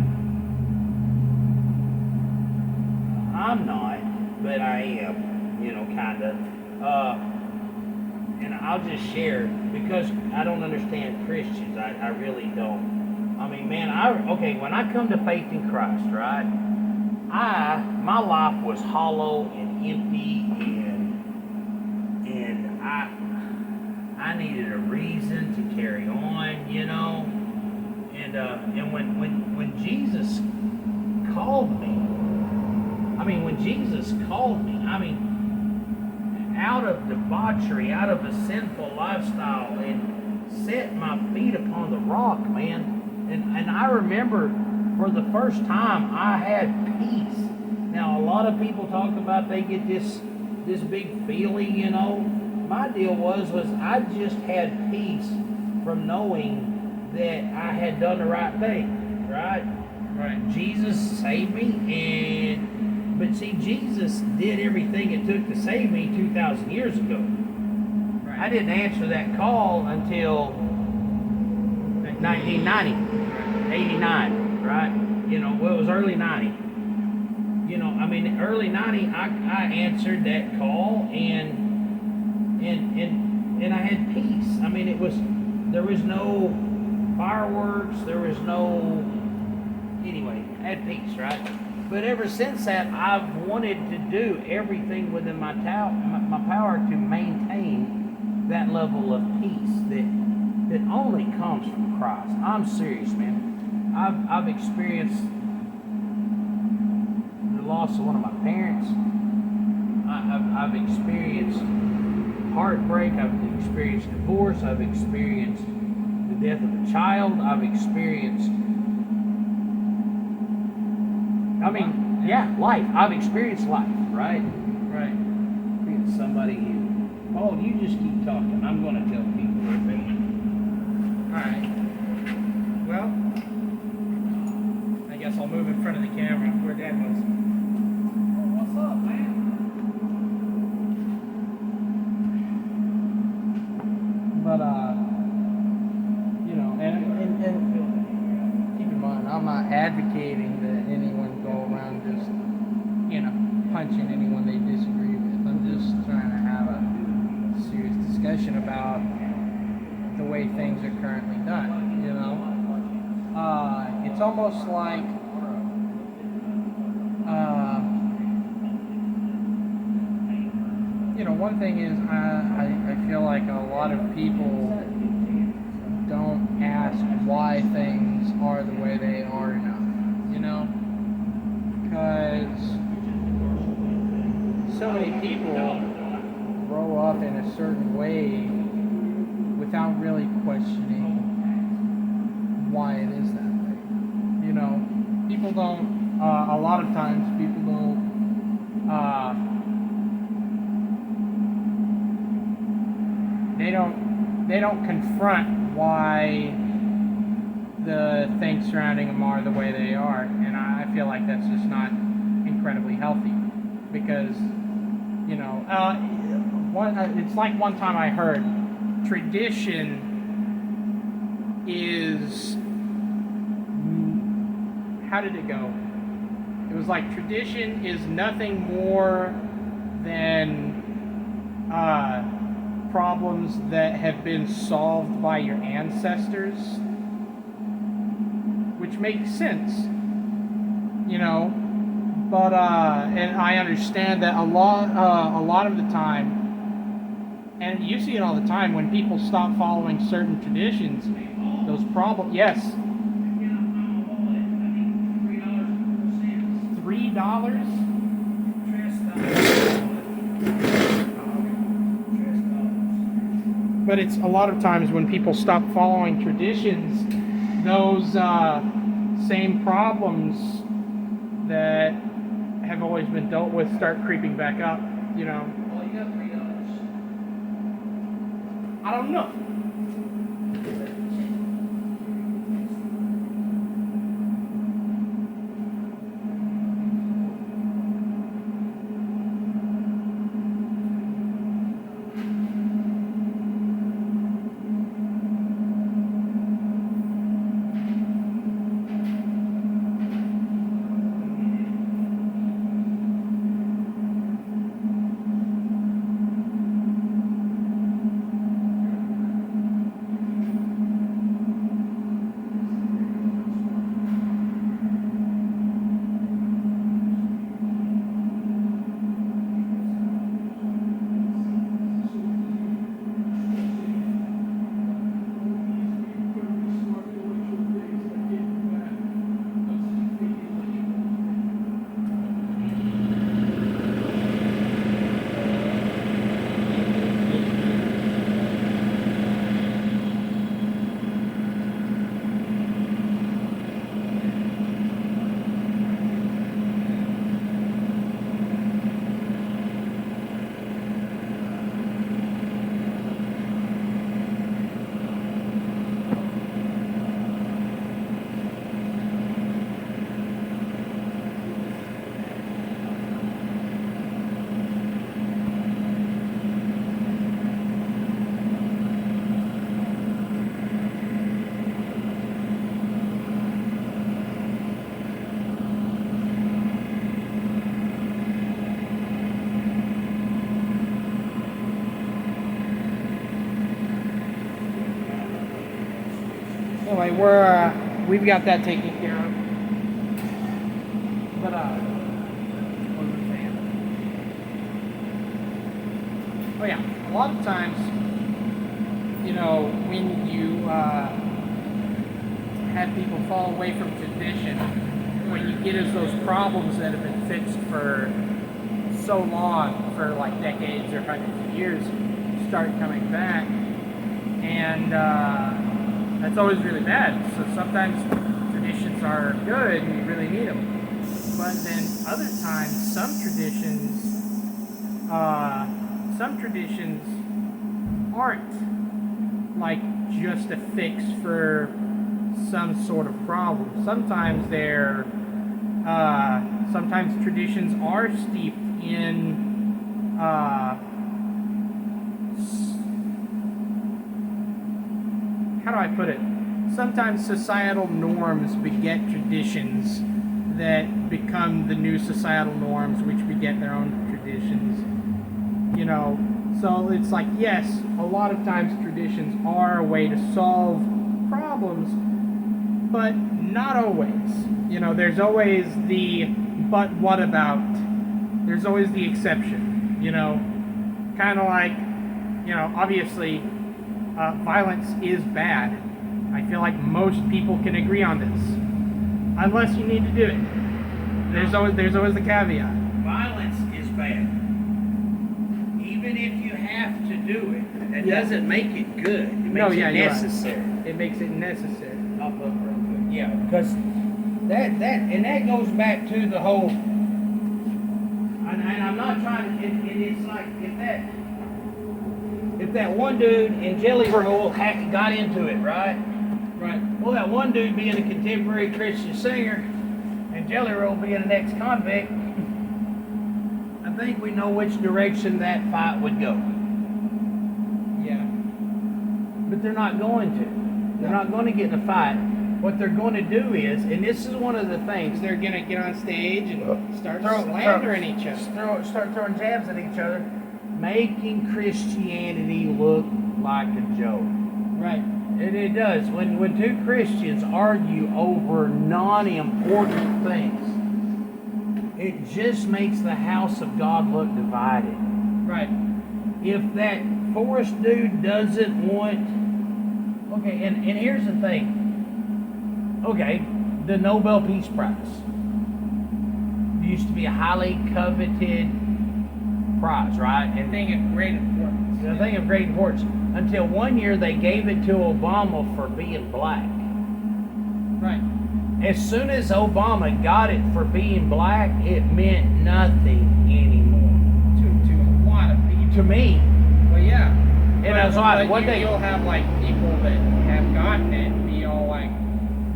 I'm not, but I am, you know, kind of. And I'll just share because I don't understand Christians. I really don't. I mean, man, when I come to faith in Christ, right? My life was hollow and empty, and I needed a reason to carry on, you know. And when Jesus called me, out of debauchery, out of a sinful lifestyle, and set my feet upon the rock, man. And I remember for the first time I had peace. Now, a lot of people talk about they get this big feeling, you know. My deal was I just had peace from knowing that I had done the right thing, right? Right. Jesus saved me, but see, Jesus did everything it took to save me 2,000 years ago. Right. I didn't answer that call until 1990, 89, right? You know, well, it was early 90. You know, I mean, early 90, I answered that call and I had peace. I mean, there was no fireworks, there was no, anyway, I had peace, right? But ever since that, I've wanted to do everything within my power to maintain that level of peace that only comes from Christ. I'm serious, man. I've experienced the loss of one of my parents. I've experienced heartbreak. I've experienced divorce. I've experienced the death of a child. I've experienced, I mean, yeah, life. I've experienced life, right? Right. Being somebody you. Oh, you just keep talking. I'm going to tell people their opinion. Alright. Well, I guess I'll move in front of the camera where Dad was. What's up, man? But, you know, and keep in mind, I'm not advocating that anyone go around just, you know, punching anyone they disagree with. I'm just trying to have a serious discussion about the way things are currently done, you know? It's almost like, you know, one thing is I feel like a lot of people don't ask why things are the way they are enough, you know? Because so many people grow up in a certain way without really questioning why it is that way. You know, people don't, a lot of times people don't, they don't confront why the things surrounding them are the way they are, and I feel like that's just not incredibly healthy, because, you know, it's like one time I heard tradition is, how did it go? It was like tradition is nothing more than problems that have been solved by your ancestors, which makes sense, you know. But and I understand that a lot of the time, and you see it all the time, when people stop following certain traditions, those problems. Yes. $3. But it's a lot of times when people stop following traditions, those same problems that have always been dealt with start creeping back up, you know. Well, you got $3. I don't know. anyway, we've got that taken care of. But what was I saying? Oh yeah, a lot of times, you know, when you have people fall away from tradition, when you get as those problems that have been fixed for so long, for like decades or hundreds of years, start coming back, and that's always really bad. So sometimes traditions are good and you really need them, but then other times some traditions aren't like just a fix for some sort of problem. Sometimes sometimes traditions are steeped in how do I put it? Sometimes societal norms beget traditions that become the new societal norms, which beget their own traditions. You know, so it's like, yes, a lot of times traditions are a way to solve problems, but not always. You know, there's always the but what about? There's always the exception, you know, kind of like, you know, obviously violence is bad. I feel like most people can agree on this, unless you need to do it. There's always the caveat. Violence is bad. Even if you have to do it, that doesn't make it good. It makes it necessary. Right. It makes it necessary. I'll look real quick. Yeah, because that goes back to the whole. And I'm not trying to. It's like if that one dude in Jelly Roll got into it, right? Right. Well, that one dude being a contemporary Christian singer, and Jelly Roll being an ex-convict, I think we know which direction that fight would go. Yeah. But they're not going to. They're not going to get in a fight. What they're going to do is, and this is one of the things, They're gonna get on stage and start slandering each other. start throwing jabs at each other, making Christianity look like a joke. Right. And it does. When two Christians argue over non-important things, it just makes the house of God look divided. Right. If that Forrest dude doesn't want, okay, and here's the thing. Okay, the Nobel Peace Prize used to be a highly coveted prize, right? A thing of great importance. A thing of great importance. Until one year they gave it to Obama for being black. Right. As soon as Obama got it for being black, it meant nothing anymore. To a lot of people. To me. Well, yeah. And I was like, one day you'll have like people that have gotten it and be all like,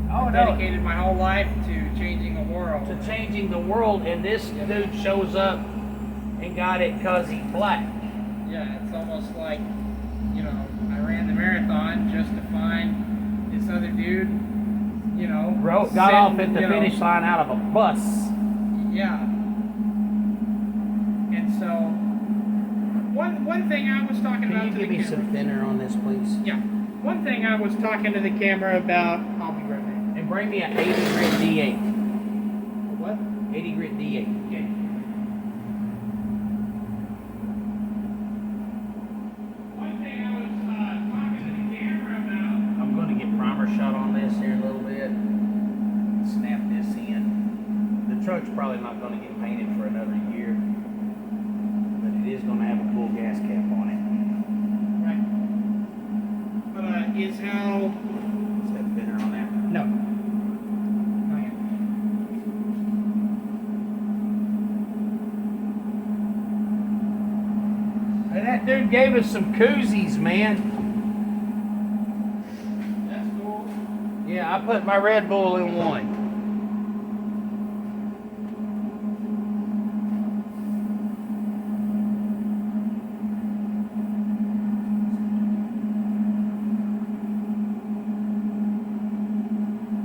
oh, dedicated my whole life to changing the world. to changing the world, and this dude shows up and got it because he's black. Yeah, it's almost like, you know, I ran the marathon just to find this other dude, you know, Got off at the finish line out of a bus. Yeah. And so, one thing I was talking about Can you give me some thinner on this, please? Yeah. One thing I was talking to the camera about, I'll be right back. And bring me an 80 grit D8. What? 80 grit D8. Okay. One thing I was talking to the camera about. I'm going to get primer shot on this here in a little bit. Snap this in. The truck's probably not going to get painted for another year, but it is going to have a cool gas cap on it. Right. But is how. Is that thinner on that? No. And that dude gave us some koozies, man. That's cool. Yeah, I put my Red Bull in one.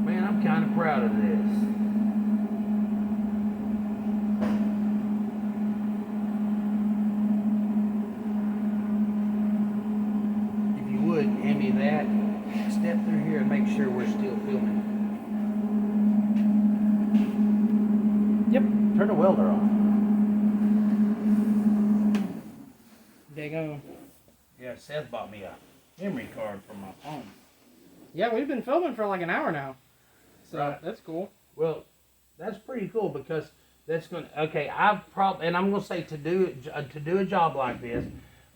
Man, I'm kind of proud of this. If you would, hand me that. Step through here and make sure we're still filming. Yep. Turn the welder on. There you go. Yeah, Seth bought me a memory card for my phone. Yeah, we've been filming for like an hour now. So Right. that's cool. Well, that's pretty cool because that's going to, okay, and I'm going to say to do a job like this,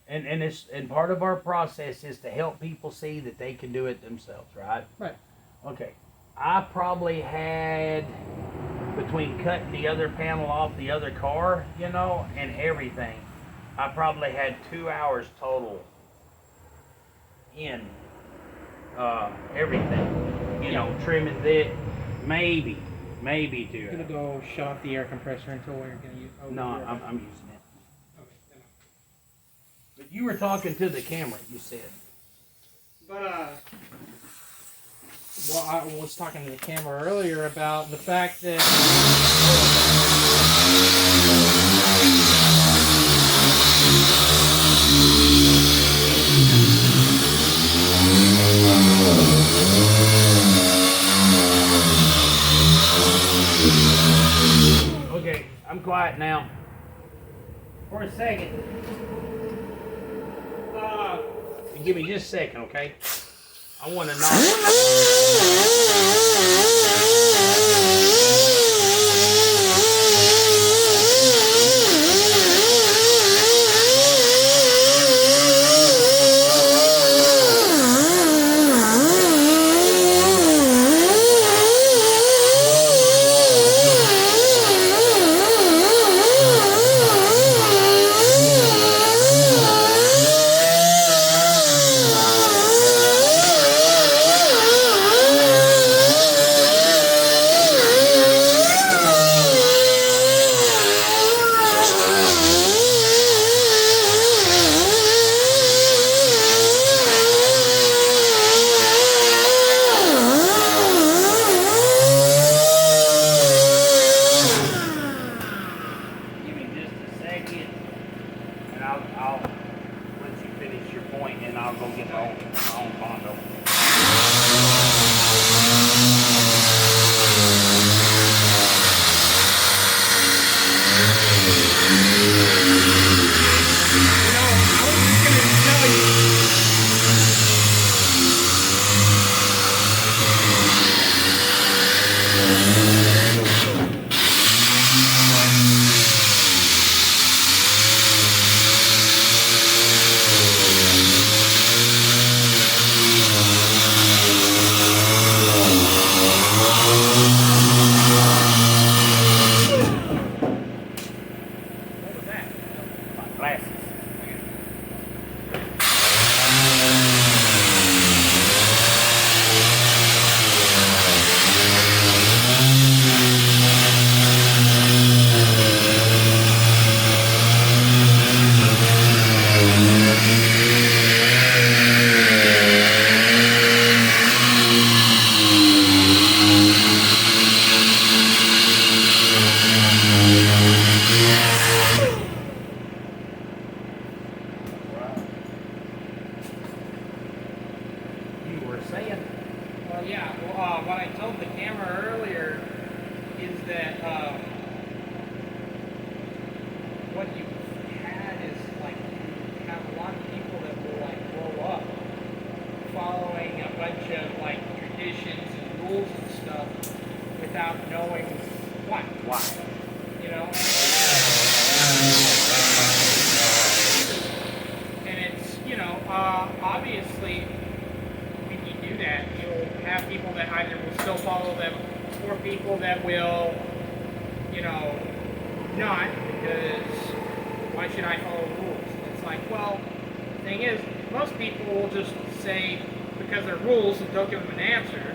and part of our process is to help people see that they can do it themselves, right? Right. Okay. I probably had, between cutting the other panel off the other car, you know, and everything, I probably had 2 hours total in everything. You know, trimming it, maybe 2 I'm hours. gonna go shut off the air compressor until we're gonna use. Oh, No, you're I'm right. using it. Okay, never mind. But you were talking to the camera, you said. But well, I was talking to the camera earlier about the fact that. Okay, I'm quiet now. For a second. Give me just a second, okay? I want to knock. Give me just a second, and I'll let you finish your point, and I'll go get my own condo. What was that? My glasses. You were saying? Well, yeah. Well, what I told the camera earlier is that what you had is like you have a lot of people that will like grow up following a bunch of like traditions and rules and stuff without knowing why. Why? You know. And it's, you know, obviously when you do that, you'll have people that either will still follow them or people that will, you know, not, because why should I follow rules? It's like, well, the thing is, most people will just say, because they're rules, and don't give them an answer.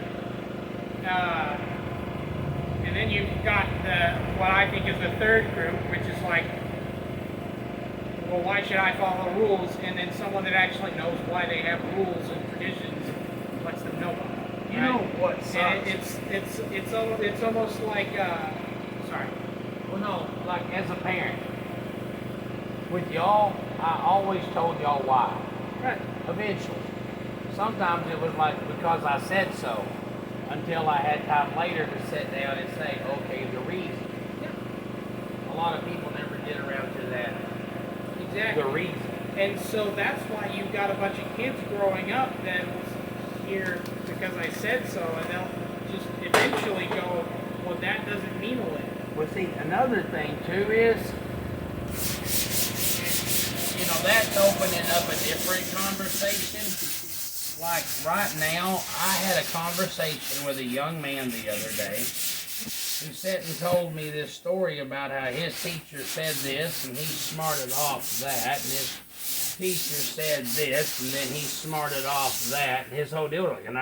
And then you've got what I think is the third group, which is like, well, why should I follow rules? And then someone that actually knows why they have rules and traditions lets them know about it. You know what sucks? And it's almost like sorry. Well, no, like as a parent, with y'all, I always told y'all why. Right. Eventually. sometimes it was like because I said so, until I had time later to sit down and say, okay, the reason. A lot of people never get around to that. Exactly. The reason. And so that's why you've got a bunch of kids growing up that hear because I said so, and they'll just eventually go, well, that doesn't mean a lick. Well, see, another thing too is, you know, that's opening up a different conversation. Like right now, I had a conversation with a young man the other day who sat and told me this story about how his teacher said this and he smarted off that, and his teacher said this and then he smarted off that, and his whole deal was like, and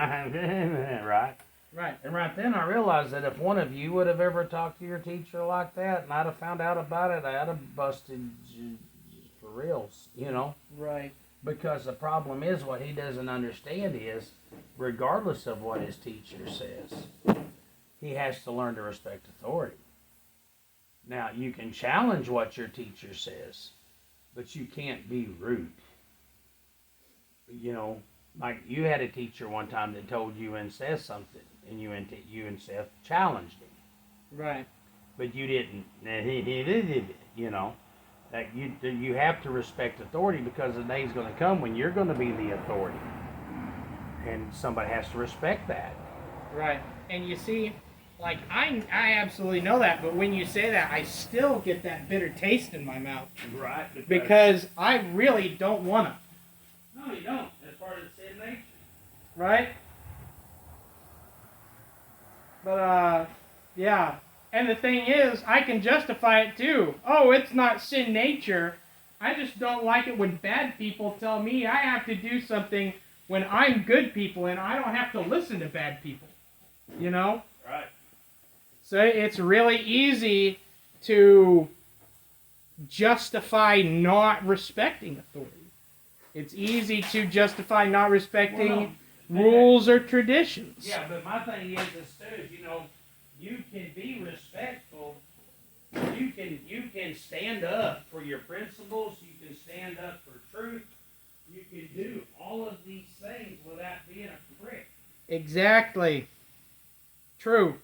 right? Right. And right then I realized that if one of you would have ever talked to your teacher like that and I'd have found out about it, I'd have busted for reals, you know? Right. Because the problem is what he doesn't understand is, regardless of what his teacher says, he has to learn to respect authority. Now, you can challenge what your teacher says, but you can't be rude. You know, like you had a teacher one time that told you and says something, and you and Seth challenged him. Right. But you didn't, you know. That you have to respect authority because the day's going to come when you're going to be the authority. And somebody has to respect that. Right. And you see, like, I absolutely know that, but when you say that, I still get that bitter taste in my mouth. Right. Because I really don't want to. No, you don't. That's part of the sin nature. Right? But, yeah. And the thing is, I can justify it too. Oh, it's not sin nature. I just don't like it when bad people tell me I have to do something when I'm good people and I don't have to listen to bad people. You know? Right. So it's really easy to justify not respecting authority. It's easy to justify not respecting rules or traditions. Yeah, but my thing is too, you know, you can be respectful. You can stand up for your principles. You can stand up for truth. You can do all of these things without being a prick. Exactly. True.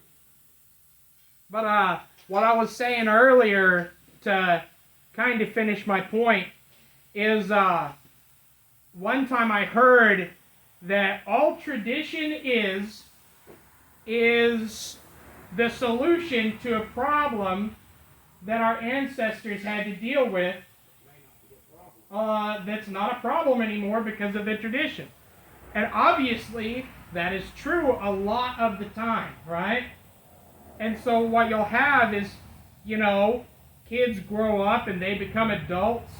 But what I was saying earlier to kind of finish my point is one time I heard that all tradition is the solution to a problem that our ancestors had to deal with that's not a problem anymore because of the tradition. And obviously, that is true a lot of the time, right? And so what you'll have is, you know, kids grow up and they become adults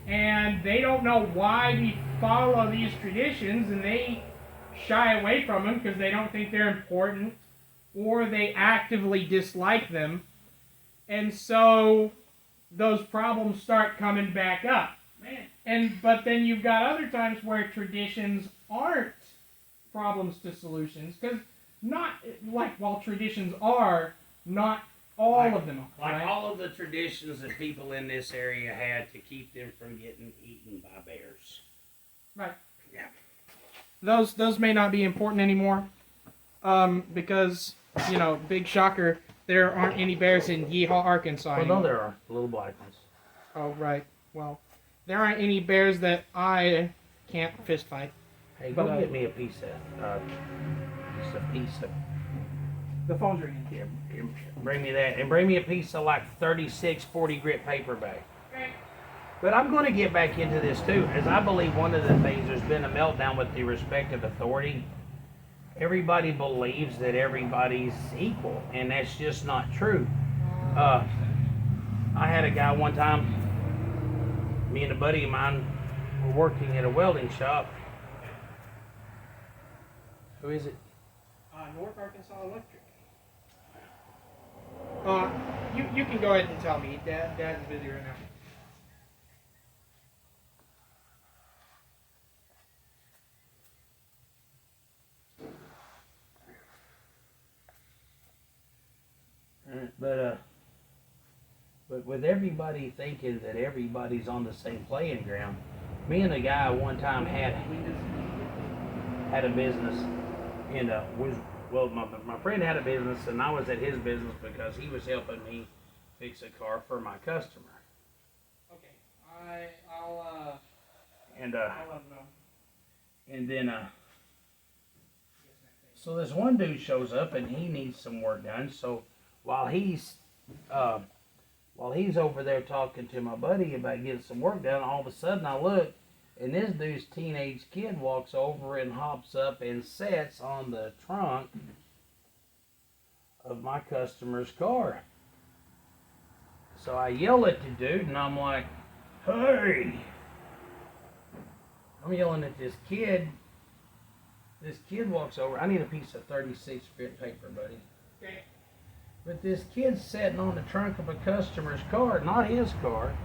and they don't know why we follow these traditions and they shy away from them because they don't think they're important or they actively dislike them. And so those problems start coming back up. But then you've got other times where traditions aren't problems to solutions, because not like while traditions are, not all of them are. Like right? all of the traditions that people in this area had to keep them from getting eaten by bears. Right. Yeah. Those may not be important anymore, because, you know, big shocker, there aren't any bears in Yeehaw, Arkansas Well, anymore. no, there are little black ones. Oh, right. Well, there aren't any bears that I can't fist fight. Hey, But, go get me a piece of, just a piece of. The phone's ringing. Here, bring me that, and bring me a piece of like 36, 40 grit paper bag. Okay. But I'm going to get back into this too, as I believe one of the things, there's been a meltdown with the respect of authority. Everybody believes that everybody's equal, and that's just not true. I had a guy one time, me and a buddy of mine were working at a welding shop. Who is it? North Arkansas Electric. You can go ahead and tell me. Dad's busy right now. But with everybody thinking that everybody's on the same playing ground, me and a guy one time had had a business, and my friend had a business, and I was at his business because he was helping me fix a car for my customer. Okay, I'll And let him know. and then so this one dude shows up and he needs some work done. So while he's over there talking to my buddy about getting some work done, all of a sudden I look, and this dude's teenage kid walks over and hops up and sits on the trunk of my customer's car. So I yell at the dude and I'm like, hey! I'm yelling at this kid. This kid walks over. I need a piece of 36 grit paper, buddy. Okay. But this kid's sitting on the trunk of a customer's car, not his car.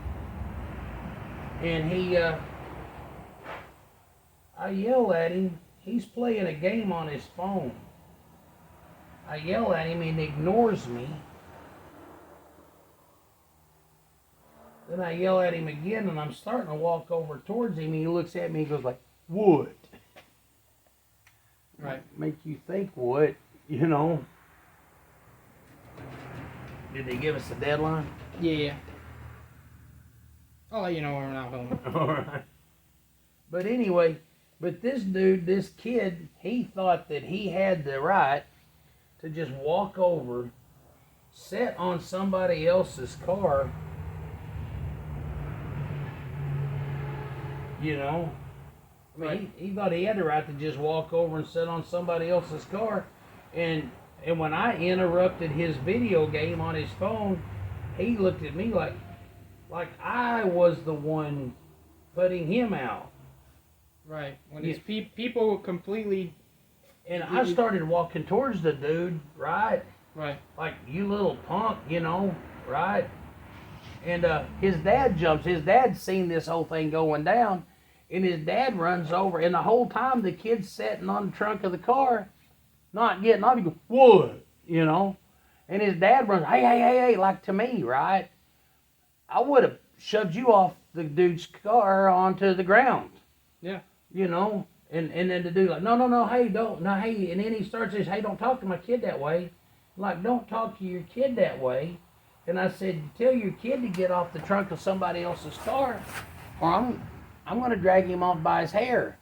And I yell at him. He's playing a game on his phone. I yell at him and he ignores me. Then I yell at him again and I'm starting to walk over towards him and he looks at me and goes like, what? Right. Make you think what, you know? Did they give us a deadline? Yeah. I'll let you know when we're not filming. Alright. But anyway, but this dude, this kid, he thought that he had the right to just walk over, sit on somebody else's car, you know? I mean, Right. he thought he had the right to just walk over and sit on somebody else's car. And when I interrupted his video game on his phone, he looked at me like I was the one putting him out. Right. When it's people completely. And I started walking towards the dude, right? Right. Like, you little punk, you know, right? And his dad jumps. His dad's seen this whole thing going down. And his dad runs over. And the whole time the kid's sitting on the trunk of the car, not getting off. He goes, what? You know? And his dad runs, hey, like to me, right? I would have shoved you off the dude's car onto the ground. Yeah. You know? And then the dude like, no, hey, don't, no, hey. And then he starts this, hey, don't talk to my kid that way. I'm like, don't talk to your kid that way. And I said, tell your kid to get off the trunk of somebody else's car, or I'm going to drag him off by his hair.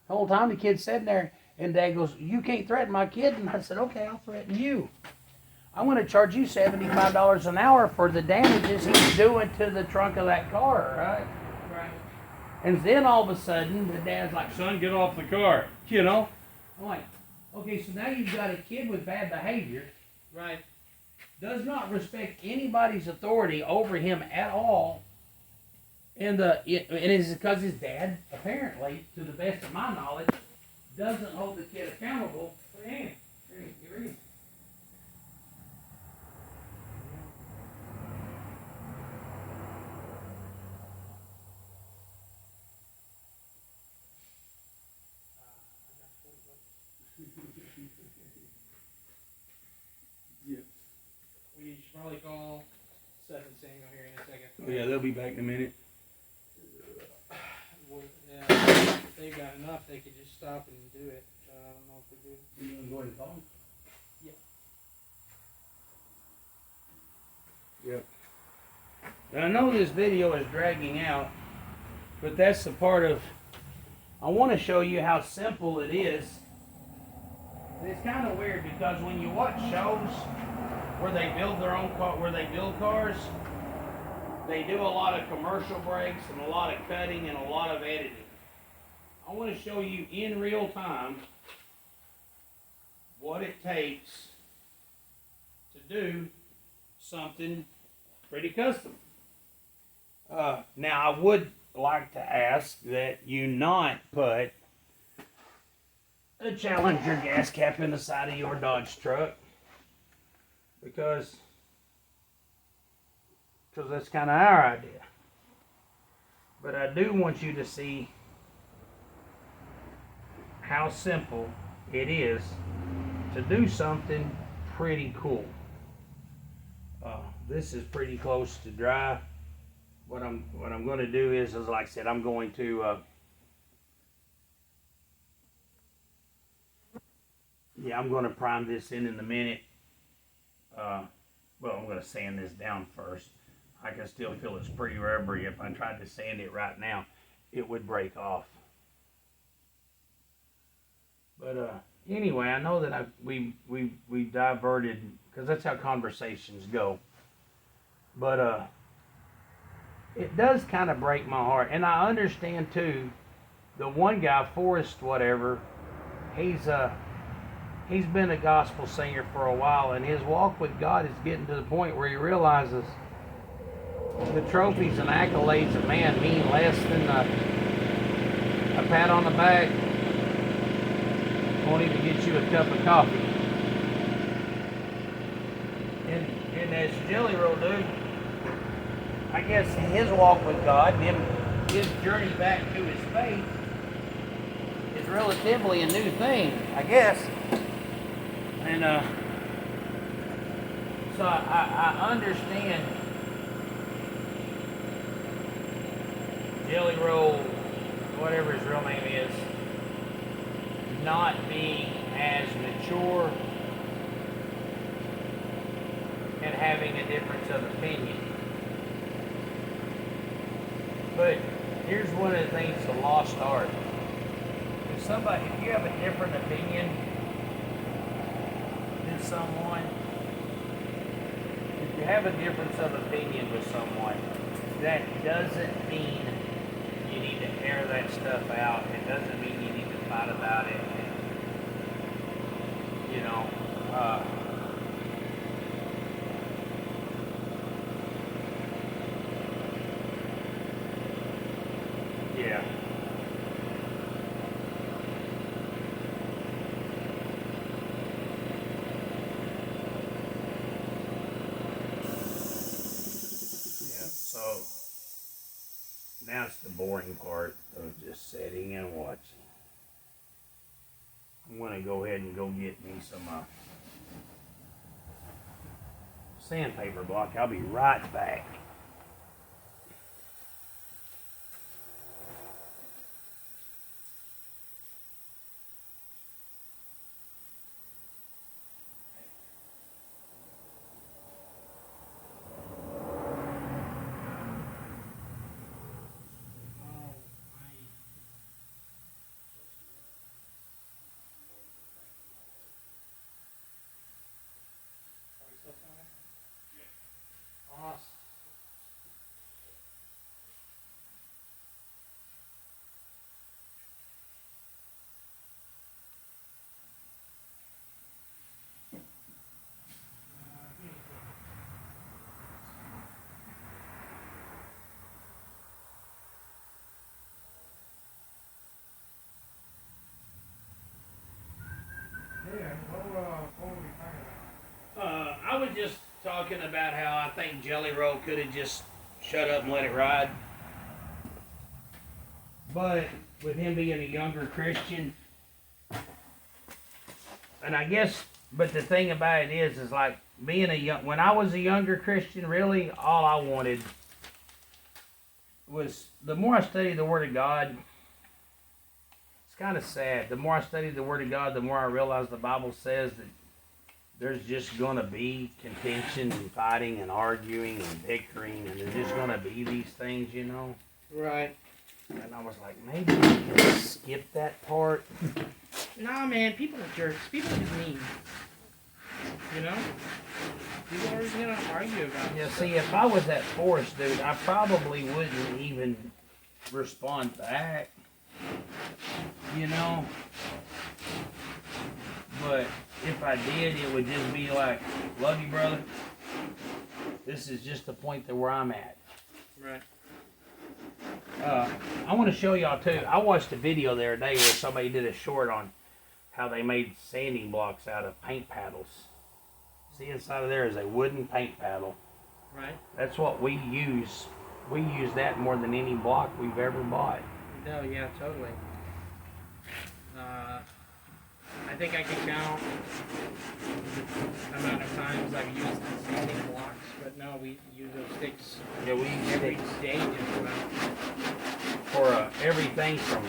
The whole time the kid's sitting there, and Dad goes, you can't threaten my kid. And I said, okay, I'll threaten you. I'm going to charge you $75 an hour for the damages he's doing to the trunk of that car, right? Right. And then all of a sudden, the dad's like, son, get off the car, you know? I'm like, okay, so now you've got a kid with bad behavior, Right. does not respect anybody's authority over him at all, and it is because his dad, apparently, to the best of my knowledge, doesn't hold the kid accountable for him. Here he is. We should probably call Seth and Samuel here in a second. Oh yeah, they'll be back in a minute. Well, yeah, if they've got enough, they could just stop and do it. I don't know if they do. You want to go ahead and call them? Yeah. Yep. And I know this video is dragging out, but that's the part of, I want to show you how simple it is. And it's kind of weird because when you watch shows where they build their own car, where they build cars, they do a lot of commercial breaks and a lot of cutting and a lot of editing. I want to show you in real time what it takes to do something pretty custom. Now I would like to ask that you not put a Challenger gas cap in the side of your Dodge truck, because that's kind of our idea. But I do want you to see how simple it is to do something pretty cool. This is pretty close to dry. What I'm going to do is like I said, I'm going to Yeah, I'm going to prime this in a minute. Well, I'm going to sand this down first. I can still feel it's pretty rubbery. If I tried to sand it right now, it would break off. But anyway, I know that we diverted because that's how conversations go. But it does kind of break my heart, and I understand too. The one guy, Forrest, whatever, he's been a gospel singer for a while, and his walk with God is getting to the point where he realizes the trophies and accolades of man mean less than a pat on the back. Won't even get you a cup of coffee. And as Jelly Roll dude, I guess his walk with God, his journey back to his faith, is relatively a new thing, I guess. And so I understand Jelly Roll, whatever his real name is, not being as mature and having a difference of opinion. But here's one of the things, the lost art. If you have a different opinion than someone, if you have a difference of opinion with someone, that doesn't mean you need to air that stuff out. It doesn't mean you need to fight about it. You know, yeah. So now it's the boring part of just sitting and watching. I'm going to go ahead and go get me some sandpaper block. I'll be right back. I was just talking about how I think Jelly Roll could have just shut up and let it ride. But with him being a younger Christian, and I guess, but the thing about it is like being when I was a younger Christian, really all I wanted was, the more I studied the Word of God, it's kind of sad. The more I studied the Word of God, the more I realized the Bible says that there's just going to be contention and fighting and arguing and bickering, and there's just going to be these things, you know? Right. And I was like, maybe we can skip that part. Nah, man, people are jerks. People are just mean. You know? People are just gonna argue about it. Yeah, see, if I was that Forrest dude, I probably wouldn't even respond back. You know? But if I did, it would just be like, love you, brother. This is just the point that where I'm at. Right. I want to show y'all too. I watched a video the other day where somebody did a short on how they made sanding blocks out of paint paddles. See, inside of there is a wooden paint paddle. Right. That's what we use. We use that more than any block we've ever bought. No, yeah, totally. I think I can count the amount of times I've used the sanding blocks, but no, we use those sticks Yeah, we use every it day just about. for everything from.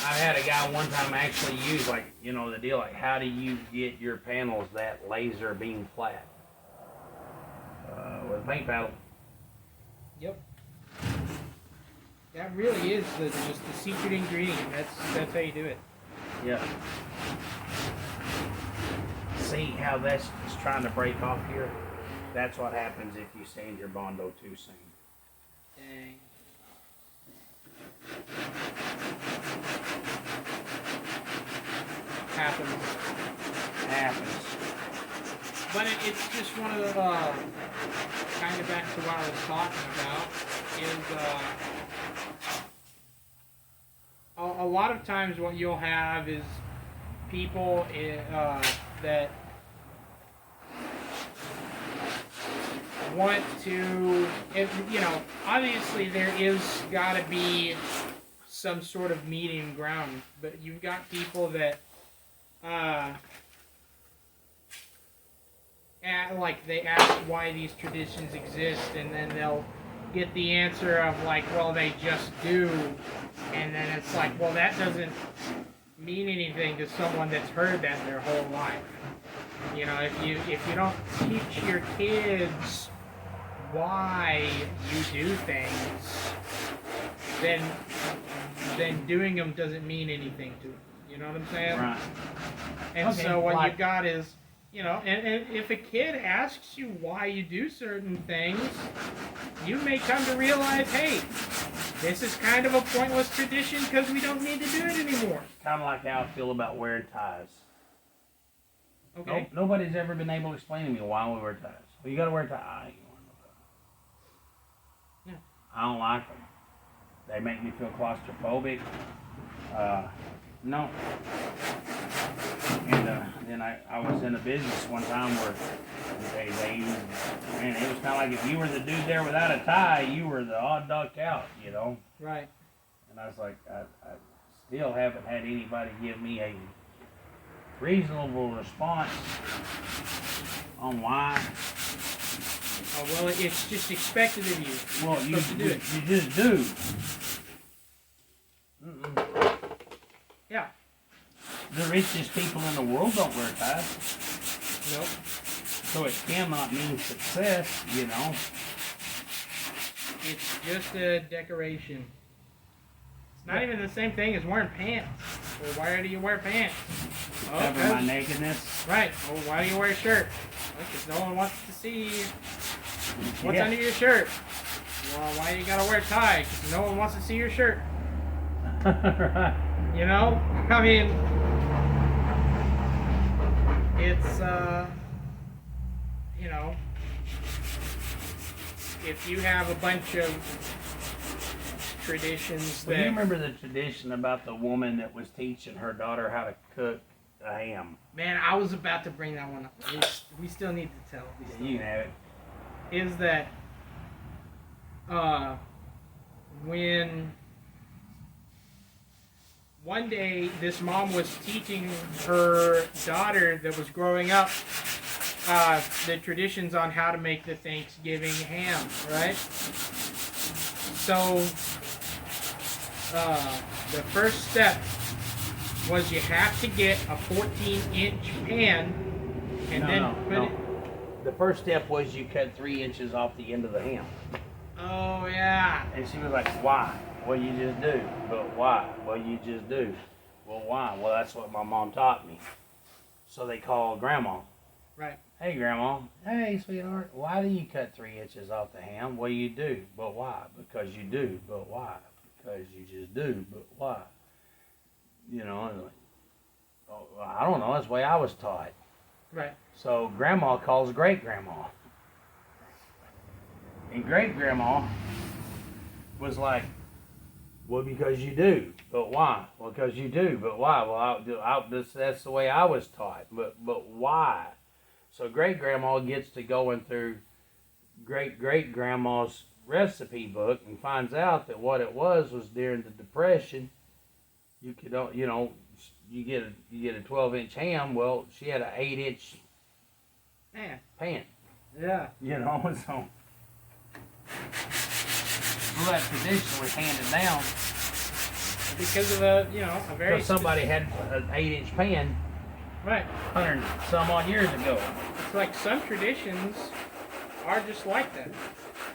I had a guy one time actually use, like, you know, the deal, like, how do you get your panels that laser beam flat? With a paint paddle. Yep. That really is just the secret ingredient. That's how you do it. Yeah. See how that's just trying to break off here? That's what happens if you sand your Bondo too soon. Dang. Happens. But it's just one of the, kind of back to what I was talking about, is a lot of times what you'll have is people that want to, you know, obviously there is got to be some sort of medium ground, but you've got people that like they ask why these traditions exist, and then they'll get the answer of like, well, they just do, and then it's like, well, that doesn't mean anything to someone that's heard that their whole life. You know, if you don't teach your kids why you do things, then doing them doesn't mean anything to them. You know what I'm saying? Right. And Okay, so what like, you've got is, you know, and if a kid asks you why you do certain things, you may come to realize, hey, this is kind of a pointless tradition because we don't need to do it anymore. kind of like how I feel about wearing ties. Okay. Nobody's ever been able to explain to me why we wear ties. Well, you got to wear a tie. I ain't wearing no tie. Yeah. I don't like them. They make me feel claustrophobic. No. And then I was in a business one time where man, it was kind of like if you were the dude there without a tie, you were the odd duck out, you know? Right. And I was like, I still haven't had anybody give me a reasonable response on why. Oh, well, it's just expected of you. Well, You're supposed to do it. you just do. Yeah. The richest people in the world don't wear ties. Nope. So it cannot mean success, you know. It's just a decoration. It's not even the same thing as wearing pants. Well, why do you wear pants? Oh, Cover my nakedness. right. Well, why do you wear a shirt? Because no one wants to see what's Yeah. under your shirt. Well, why you gotta wear a tie? Because no one wants to see your shirt. Right. You know? I mean, it's, you know, if you have a bunch of traditions Well, you that, remember the tradition about the woman that was teaching her daughter how to cook a ham? man, I was about to bring that one up. We still need to tell. You can have it. Is that, when one day this mom was teaching her daughter that was growing up the traditions on how to make the Thanksgiving ham, right? So the first step was you have to get a 14-inch pan and put it. The first step was you cut 3 inches off the end of the ham. Oh yeah. And she was like, why? Well, you just do. But why? Well, you just do. Well, why? Well, that's what my mom taught me. So they called Grandma. Right. Hey, Grandma. Hey, sweetheart. Why do you cut 3 inches off the ham? Well, you do. But why? Because you do. But why? Because you just do. But why? You know, and like, oh, I don't know. That's the way I was taught. Right. So Grandma calls Great Grandma. And Great Grandma was like, well, because you do. But why? Well, because you do. But why? Well, that's the way I was taught. But why? So Great Grandma gets to going through Great Grandma's recipe book and finds out that what it was during the Depression. You could, you know, you get a 12-inch ham. Well, she had an 8-inch pan. Yeah. You know, so that tradition was handed down. because of a very Because somebody had an 8-inch pan right. 100 some odd years ago. It's like some traditions are just like that.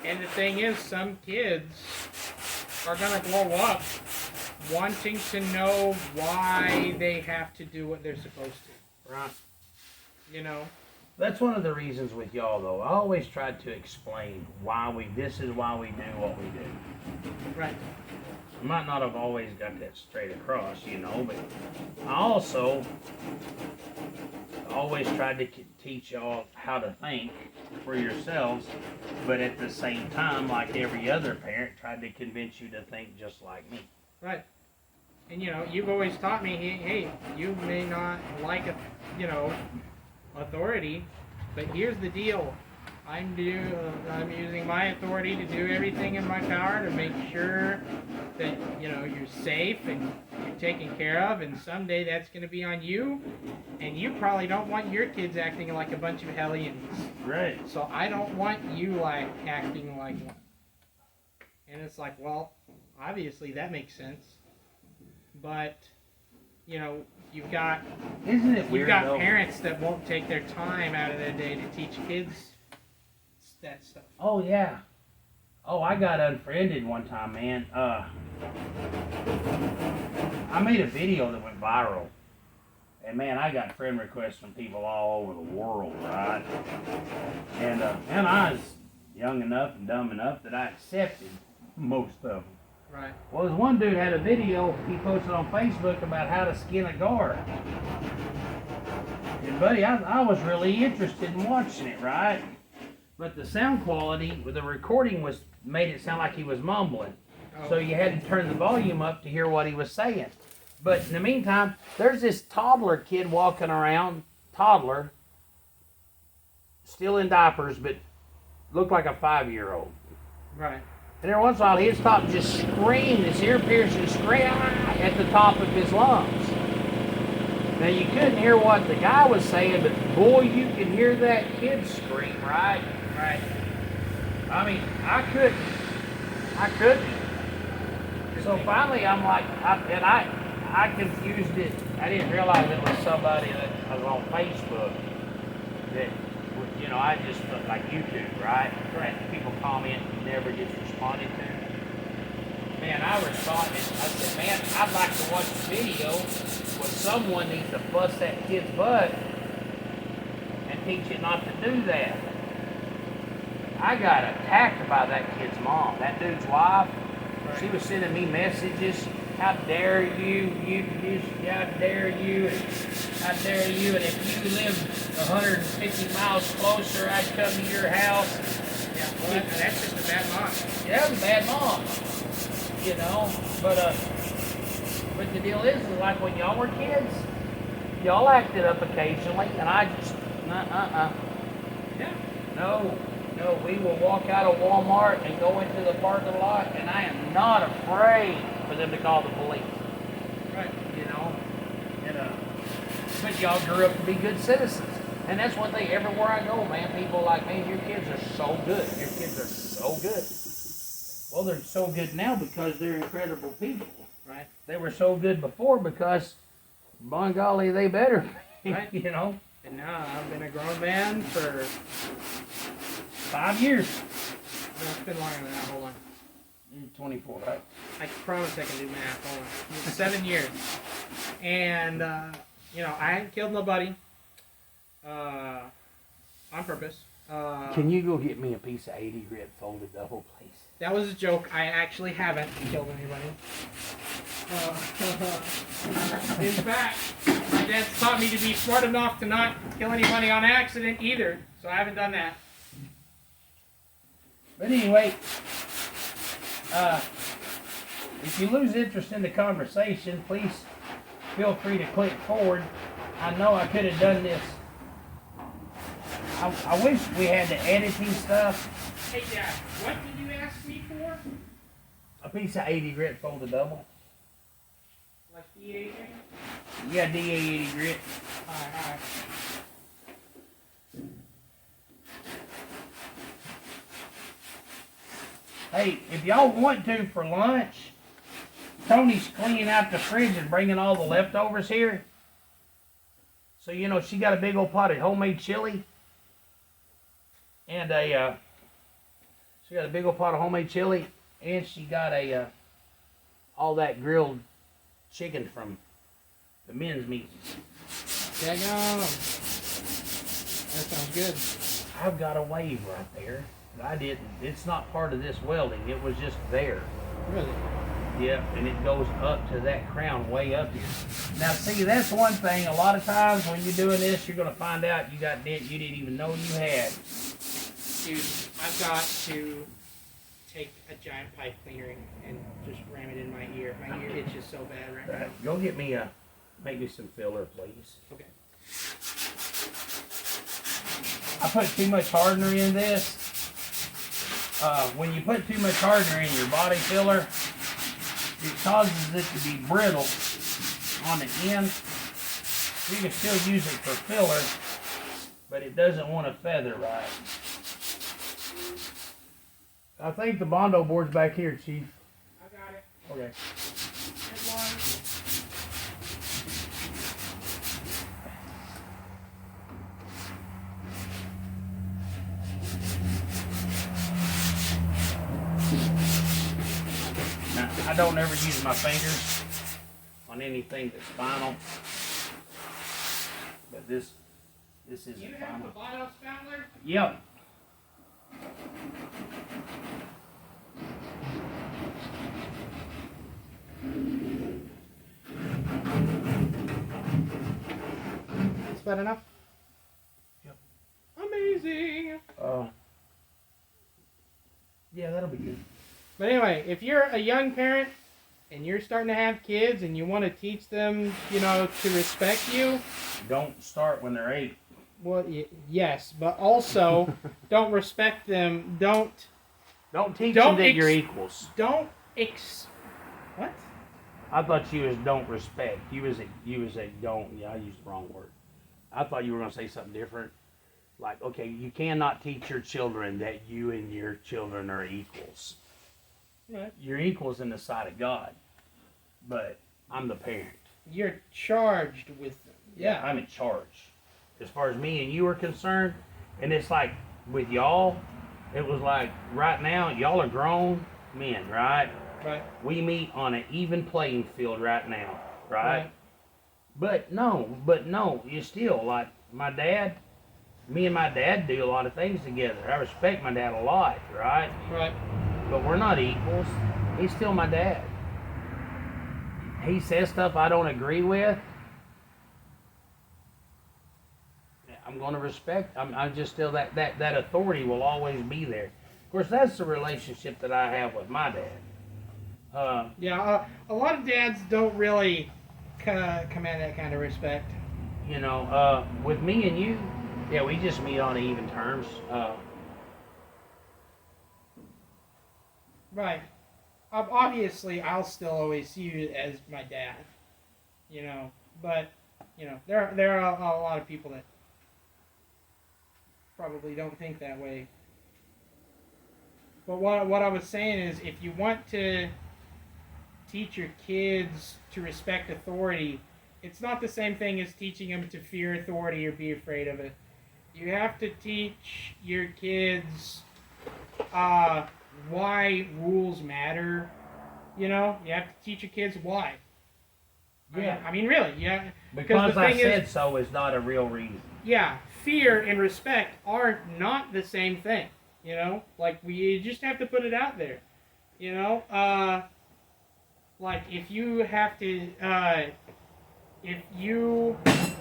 And the thing is, some kids are going to grow up wanting to know why they have to do what they're supposed to. Right. You know? That's one of the reasons with y'all, though. I always tried to explain this is why we do what we do. Right. I might not have always got that straight across, but I also always tried to teach y'all how to think for yourselves, but at the same time, like every other parent, tried to convince you to think just like me. Right. And you've always taught me, hey, you may not like authority, but here's the deal. I'm using my authority to do everything in my power to make sure that you're safe and you're taken care of, and someday that's going to be on you, and you probably don't want your kids acting like a bunch of hellions. Right. So I don't want you acting like one. And it's like, well, obviously that makes sense, but you've got Isn't it weird? You've got though? parents that won't take their time out of their day to teach kids that stuff. Oh yeah. Oh, I got unfriended one time, man. I made a video that went viral, and man, I got friend requests from people all over the world, right? And I was young enough and dumb enough that I accepted most of them. Right. Well, this one dude had a video he posted on Facebook about how to skin a gar. And buddy, I was really interested in watching it, right? But the sound quality with the recording made it sound like he was mumbling. Oh. So you had to turn the volume up to hear what he was saying. But in the meantime, there's this toddler kid walking around, still in diapers, but looked like a 5-year-old. Right. And every once in a while, he'd stop and just scream, this ear-piercing scream at the top of his lungs. Now, you couldn't hear what the guy was saying, but boy, you could hear that kid scream, right? Right. I mean, I couldn't. So finally, I'm like, I confused it. I didn't realize it was somebody that was on Facebook that, I just felt like YouTube, right? Right. People comment and never gets responded to. Man, I responded. I said, man, I'd like to watch a video where someone needs to bust that kid's butt and teach it not to do that. I got attacked by that kid's mom, that dude's wife. Right. She was sending me messages. How dare you, how dare you, and how dare you, and if you lived 150 miles closer, I'd come to your house. Yeah, well, that's just a bad mom. Yeah, that was a bad mom, but the deal is like when y'all were kids, y'all acted up occasionally, and I just, Yeah. no, we will walk out of Walmart and go into the parking lot, and I am not afraid for them to call the police. Right. But y'all grew up to be good citizens. And that's one thing, everywhere I go, man, people are like, man, your kids are so good. Your kids are so good. Well, they're so good now because they're incredible people. Right. They were so good before because, by golly, they better. Right. And now I've been a grown man for 5 years. no, it's been longer than that. Hold on. 24, right? I promise I can do math. Hold on. 7 years. And, I hadn't killed nobody on purpose. Can you go get me a piece of 80 grit folded double, please? That was a joke. I actually haven't killed anybody. In fact, my dad's taught me to be smart enough to not kill anybody on accident either. So I haven't done that. But anyway, if you lose interest in the conversation, please feel free to click forward. I know I could have done this. I wish we had the editing stuff. Hey, Dad, what did you ask me for? A piece of 80 grit folded double. Like DA thing? Yeah, DA 80 grit. Alright. Hey, if y'all want to for lunch, Tony's cleaning out the fridge and bringing all the leftovers here. So, you know, she got a big old pot of homemade chili. And she got a big old pot of homemade chili. And she got all that grilled chicken from the men's meeting. Daggone. That sounds good. I've got a wave right there. I didn't. It's not part of this welding. It was just there. Really? Yep, and it goes up to that crown way up here. Now, see, that's one thing. A lot of times when you're doing this, you're going to find out you got dent you didn't even know you had. Dude, I've got to take a giant pipe cleaner and just ram it in my ear. My ear itches so bad right now. Go get me make me some filler, please. Okay. I put too much hardener in this. When you put too much hardener in your body filler, it causes it to be brittle on the end. You can still use it for filler, but it doesn't want to feather right. I think the Bondo board's back here, Chief. I got it. Okay. Here's one. Now, I don't ever use my fingers on anything that's final, but this isn't You have final. the Bondo spatula? Yep. Is that enough? Yep. Amazing. Yeah, that'll be good. But anyway, if you're a young parent and you're starting to have kids and you want to teach them, you know, to respect you, Don't start when they're 8. well, yes, but also don't respect them. Don't Don't Don't them that you're equals. what? I thought you was don't respect. You was a don't. Yeah, I used the wrong word. I thought you were gonna say something different. Like, okay, you cannot teach your children that you and your children are equals. Right. You're equals in the sight of God, but I'm the parent. You're charged with them. Yeah. I'm in charge. As far as me and you are concerned, and it's like with y'all, it was like right now, y'all are grown men, right? Right. We meet on an even playing field right now, right? Right. But no, you still like my dad. Me and my dad do a lot of things together. I respect my dad a lot, right? Right. But we're not equals. He's still my dad. He says stuff I don't agree with. I'm going to respect. I'm just still that authority will always be there. Of course, that's the relationship that I have with my dad. Yeah. A lot of dads don't really command that kind of respect. You know, with me and you, yeah, we just meet on even terms. Right. Obviously, I'll still always see you as my dad. You know, but you know, there are a lot of people that probably don't think that way. But what I was saying is, if you want to teach your kids to respect authority, it's not the same thing as teaching them to fear authority or be afraid of it. You have to teach your kids why rules matter. You know, you have to teach your kids why. Yeah. I mean, really, yeah. Because the I thing said so is not a real reason. Yeah, fear and respect are not the same thing. You know, like we just have to put it out there. You know, like if you have to, if you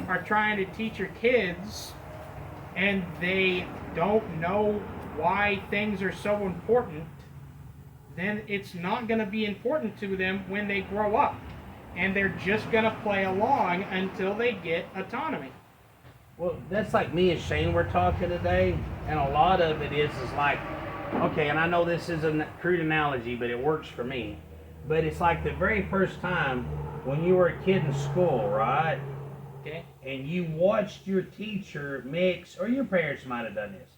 are trying to teach your kids and they don't know why things are so important, then it's not going to be important to them when they grow up. And they're just going to play along until they get autonomy. Well, that's like me and Shane were talking today, and a lot of it is like, okay, and I know this is a crude analogy, but it works for me. But it's like the very first time when you were a kid in school, right? Okay. And you watched your teacher mix, or your parents might have done this,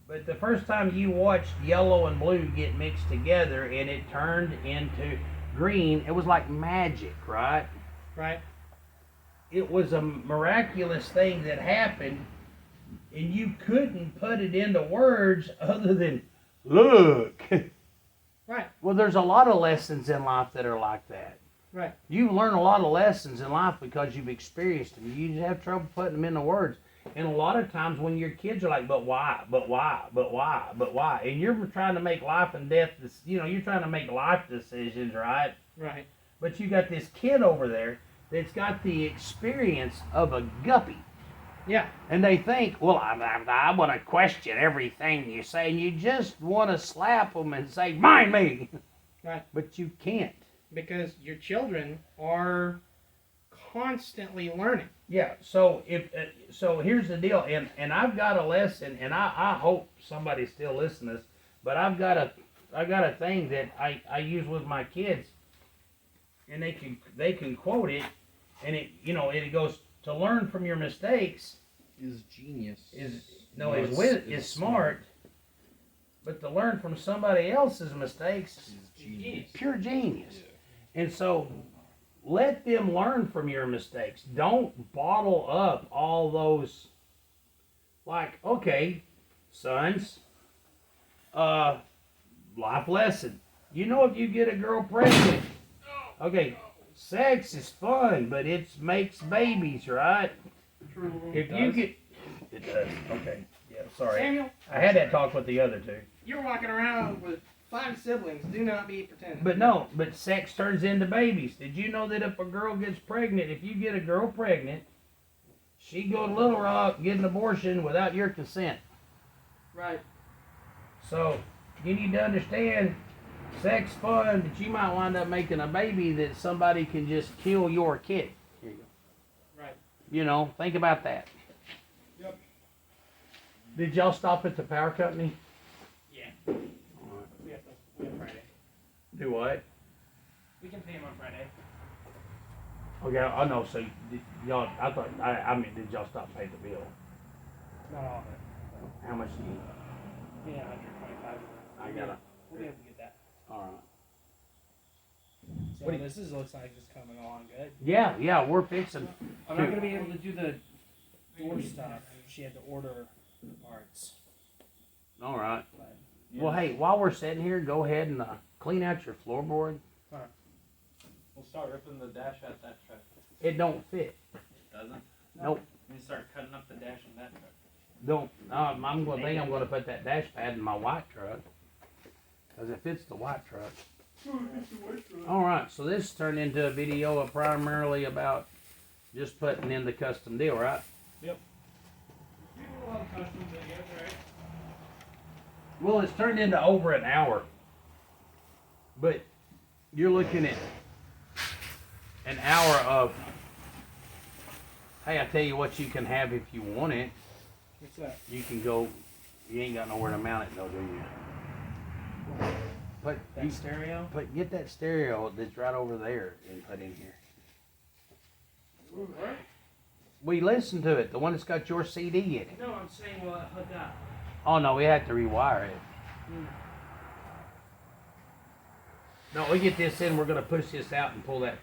but the first time you watched yellow and blue get mixed together and it turned into green. It was like magic, right? Right. It was a miraculous thing that happened, and you couldn't put it into words other than look. Right. Well, there's a lot of lessons in life that are like that. Right. You learn a lot of lessons in life because you've experienced them. You just have trouble putting them into words. And a lot of times when your kids are like, but why, but why, but why, but why? And you're trying to make life and death, you're trying to make life decisions, right? Right. But you got this kid over there that's got the experience of a guppy. Yeah. And they think, well, I want to question everything you say. And you just want to slap them and say, mind me. Right. But you can't. Because your children are constantly learning. Yeah. So so here's the deal. And I've got a lesson, and I hope somebody still listens to this. But I've got a thing that I use with my kids, and they can quote it, and it goes, to learn from your mistakes Is genius. is smart, but to learn from somebody else's mistakes Is genius. pure genius. And so let them learn from your mistakes. Don't bottle up all those, like, okay, sons, life lesson. You know, if you get a girl pregnant, okay, sex is fun, but it makes babies, right? True. If you get, it does. Okay. Yeah. Sorry. Samuel, I had that talk with the other two. you're walking around with 5 siblings. Do not be pretending. But sex turns into babies. Did you know that if a girl gets pregnant, if you get a girl pregnant, she go to Little Rock, get an abortion without your consent. Right. So you need to understand, sex fun, but you might wind up making a baby that somebody can just kill your kid. Here you go. Right. Think about that. Yep. Did y'all stop at the power company? Yeah. We have Friday. Do what? We can pay him on Friday. Okay, I know. So did y'all? I thought. Did y'all stop and pay the bill? Not all of it. How much do you? Yeah, 125. I gotta. We'll be able to get that. All right. So What do you- this looks like it's coming along good. Yeah, we're fixing. I'm not gonna be able to do the door stuff. She had to order the parts. All right. But, Well, hey, while we're sitting here, go ahead and clean out your floorboard. We'll start ripping the dash out that truck. It don't fit. It doesn't? Nope. We start cutting up the dash in that truck. Don't. I'm gonna put that dash pad in my white truck, cause it fits the white truck. All right. So this turned into a video primarily about just putting in the custom deal, right? Well, it's turned into over an hour, but you're looking at an hour of, hey, I tell you what you can have if you want it. What's that? You can go, you ain't got nowhere to mount it though, do you? That stereo? Get that stereo that's right over there and put in here. What? We listened to it, the one that's got your CD in it. No, I'm saying will it hook up? Oh no, we have to rewire it. No, we get this in, we're gonna push this out and pull that.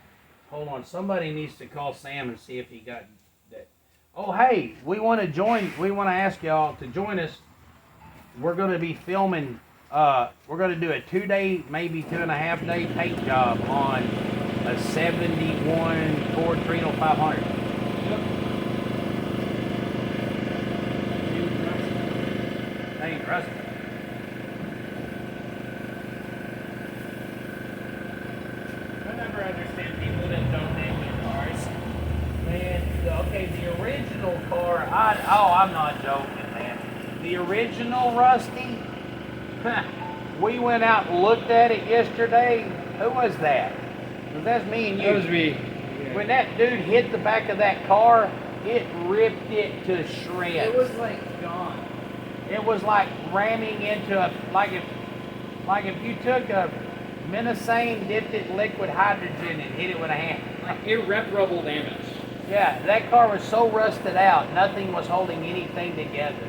Hold on, somebody needs to call Sam and see if he got that. Oh hey, we wanna ask y'all to join us. We're gonna be filming, we're gonna do a 2-day, maybe 2.5 day paint job on a 71 Ford Trino 500. Ain't rusty. I never understand people that don't name their cars. Man, the original car, I'm not joking, man. The original Rusty, we went out and looked at it yesterday. Who was that? 'Cause that's me and you. That was me. When that dude hit the back of that car, it ripped it to shreds. It was like gone. It was like ramming into like if you took a menacing, dipped it in liquid hydrogen and hit it with a hammer. Like irreparable damage. Yeah, that car was so rusted out, nothing was holding anything together.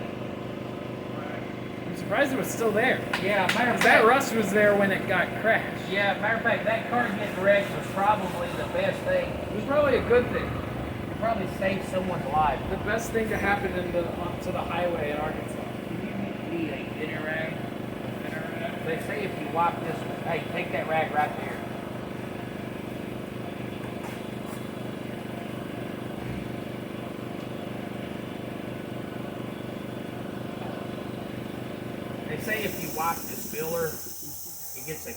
I'm surprised it was still there. Yeah, matter of 'Cause that fact, rust was there when it got crashed. yeah, matter of fact, that car getting wrecked was probably the best thing. It was probably a good thing. It probably saved someone's life. The best thing to happen onto the highway in Arkansas. You need a dinner rag. Dinner rag. They say if you wipe this, hey, take that rag right there. They say if you wipe the spiller, it gets a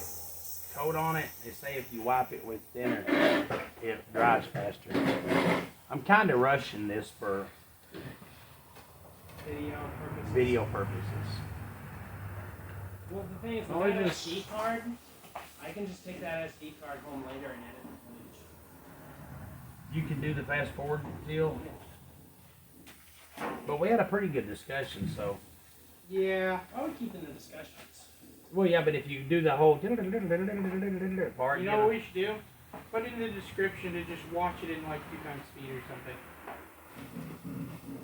coat on it. They say if you wipe it with thinner, it dries faster. I'm kind of rushing this for video purposes. Well, the thing is, with Oh, it that just- SD card, I can just take that SD card home later and edit the footage. You can do the fast forward deal. But we had a pretty good discussion, so. Yeah, I would keep in the discussions. Well, yeah, but if you do the whole part, You know what we should do? Put in the description to just watch it in like 2x speed or something.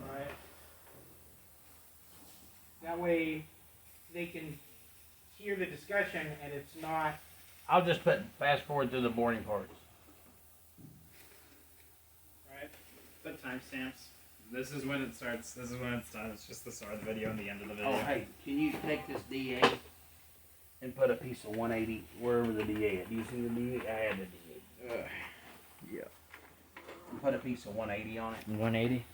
Right. That way they can hear the discussion and it's not. I'll just put fast forward through the boring parts. Right. Put timestamps. This is when it starts. This is when it's done. It's just the start of the video and the end of the video. Oh, hey, can you take this DA and put a piece of 180 wherever the DA is? Do you see the DA? I had the DA. Yeah. And put a piece of 180 on it. 180.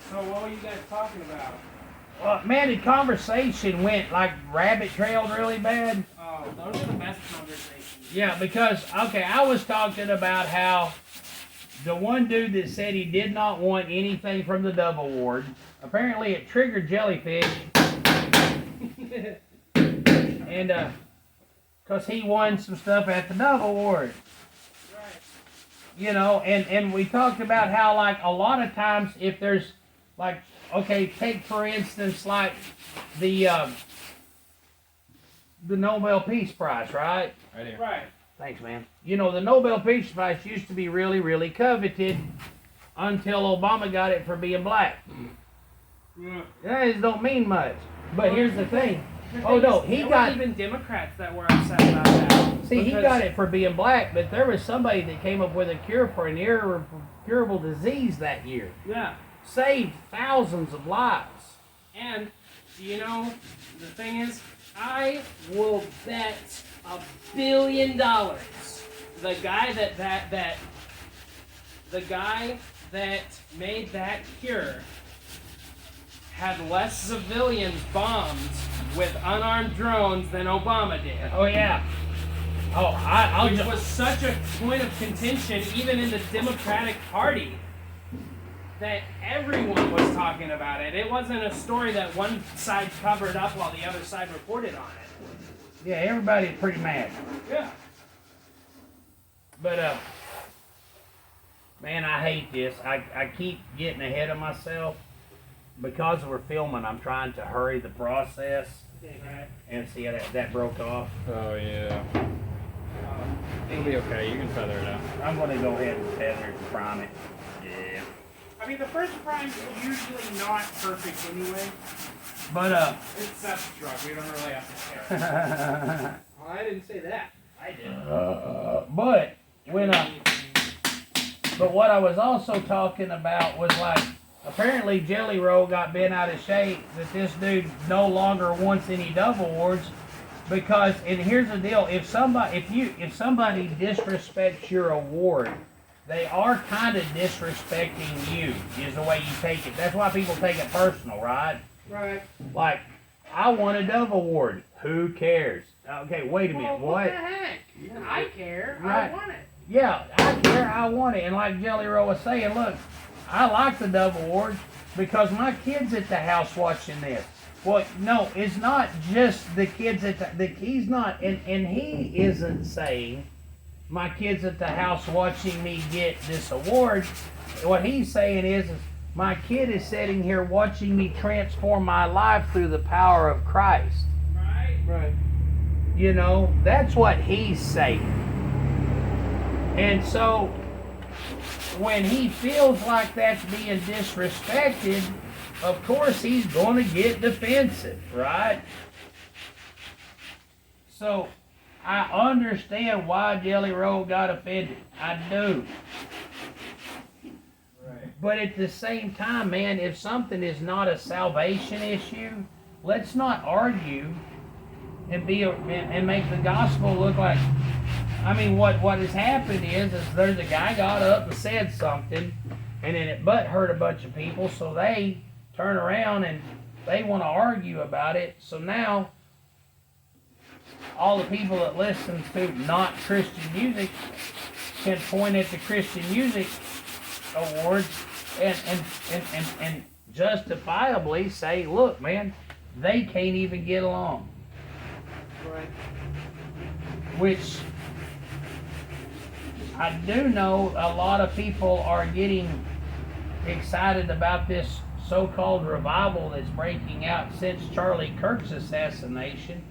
So what were you guys talking about? Man, the conversation went like rabbit trailed really bad. Oh, those are the best conversations. Yeah, because, okay, I was talking about how the one dude that said he did not want anything from the Dove Award, apparently it triggered Jellyfish. And, because he won some stuff at the Dove Award. Right. You know, and we talked about how, like, a lot of times if there's, like, okay, take for instance, like, the Nobel Peace Prize, right? Right here. Right. Thanks, man. You know, the Nobel Peace Prize used to be really, really coveted until Obama got it for being black. Yeah. That just don't mean much. But here's the thing. Oh, no, he there got... weren't even Democrats that were upset about that. See, he because- got it for being black, but there was somebody that came up with a cure for an incurable disease that year. Yeah. Saved thousands of lives. And, you know, the thing is, I will bet $1 billion the guy that made that cure had less civilians bombed with unarmed drones than Obama did. Oh, yeah. Oh, I'll Which just... was such a point of contention even in the Democratic Party that everyone was talking about it. It wasn't a story that one side covered up while the other side reported on it. Yeah, everybody's pretty mad. Yeah. But, man, I hate this. I keep getting ahead of myself. Because we're filming, I'm trying to hurry the process. Right. And see how that broke off. Oh yeah. It'll be okay. You can feather it out. I'm going to go ahead and feather it and prime it. Yeah. I mean, the first prime's usually not perfect anyway. But, It's Seth's truck. We don't really have to care. Well, I didn't say that. I did. but, when, but what I was also talking about was like, apparently Jelly Roll got bent out of shape that this dude no longer wants any Dove Awards because, and here's the deal, if somebody disrespects your award, they are kind of disrespecting you, is the way you take it. That's why people take it personal, right? Right. Like, I won a Dove Award. Who cares? Okay, wait a minute. Well, What? the heck? I care. Right. I want it. Yeah, I care. I want it. And like Jelly Roll was saying, look, I like the Dove Awards because my kid's at the house watching this. Well, no, it's not just the kids at the he's not, and he isn't saying my kids at the house watching me get this award. What he's saying is My kid is sitting here watching me transform my life through the power of Christ. Right. Right. You know, that's what he's saying. And so, when he feels like that's being disrespected, of course he's going to get defensive, right? So, I understand why Jelly Roll got offended. I do. Right. But at the same time, man, if something is not a salvation issue, let's not argue and and make the gospel look like. I mean, what has happened is there's a guy got up and said something, and then it butt hurt a bunch of people, so they turn around and they want to argue about it. So now all the people that listen to not Christian music can point at the Christian music awards and justifiably say, look, man, they can't even get along. Right. Which I do know a lot of people are getting excited about this so-called revival that's breaking out since Charlie Kirk's assassination.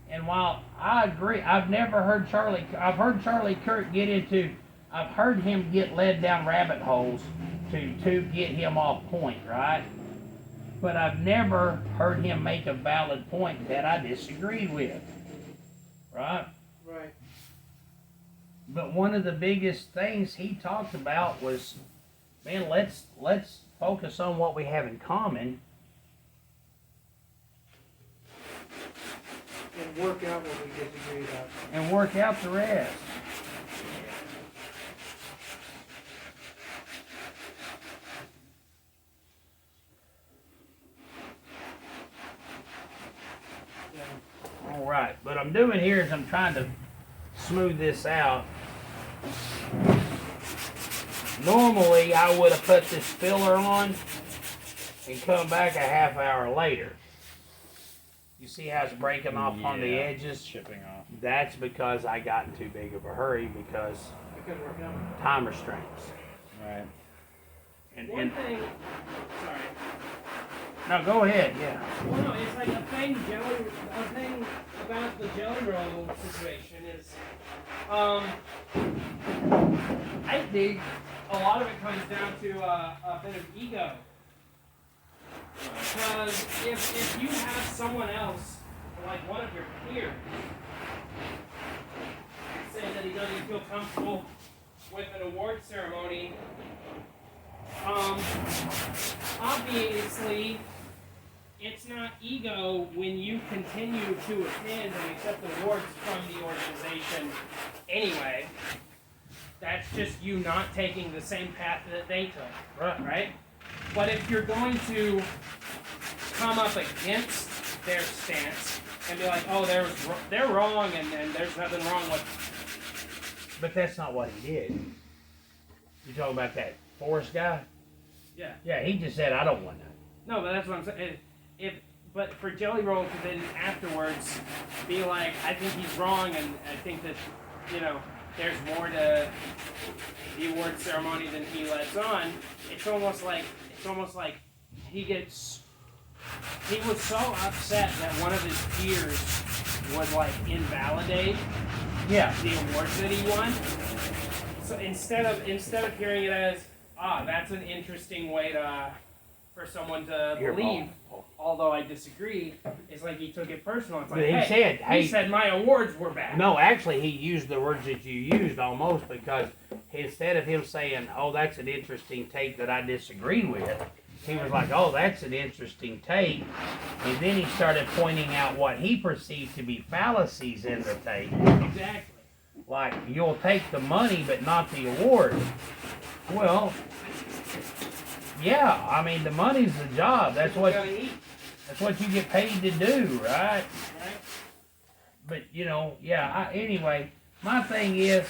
And while I agree, I've heard Charlie Kirk I've heard him get led down rabbit holes to get him off point, right? But I've never heard him make a valid point that I disagree with, right? Right. But one of the biggest things he talked about was, man, let's focus on what we have in common. And work out what we disagree about. And work out the rest. All right, what I'm doing here is I'm trying to smooth this out. Normally, I would have put this filler on and come back a half hour later. You see how it's breaking off on the edges? Chipping off. That's because I got in too big of a hurry because time restraints. Right. One thing. Sorry. No, go ahead. Yeah. Well, no, it's like a thing about the Jelly Roll situation is, I think a lot of it comes down to a bit of ego. Because if you have someone else, like one of your peers, say that he doesn't feel comfortable with an award ceremony, obviously it's not ego when you continue to attend and accept awards from the organization anyway. That's just you not taking the same path that they took, right? But if you're going to come up against their stance and be like, oh, they're wrong and there's nothing wrong with. But that's not what he did. You talking about that Forrest guy? Yeah. Yeah, he just said, I don't want that. No, but that's what I'm saying. But for Jelly Roll to then afterwards be like, I think he's wrong and I think that, there's more to the award ceremony than he lets on, it's almost like he was so upset that one of his peers would like invalidate the awards that he won. So instead of hearing it as, that's an interesting way for someone to believe, although I disagree, it's like he took it personal. It's like, he said my awards were bad. No, actually, he used the words that you used almost, because instead of him saying, oh, that's an interesting take that I disagree with, he was like, oh, that's an interesting take. And then he started pointing out what he perceived to be fallacies in the take. Exactly. Like, you'll take the money but not the award. Well, yeah, I mean, the money's the job. That's what you get paid to do, right? But, anyway, my thing is,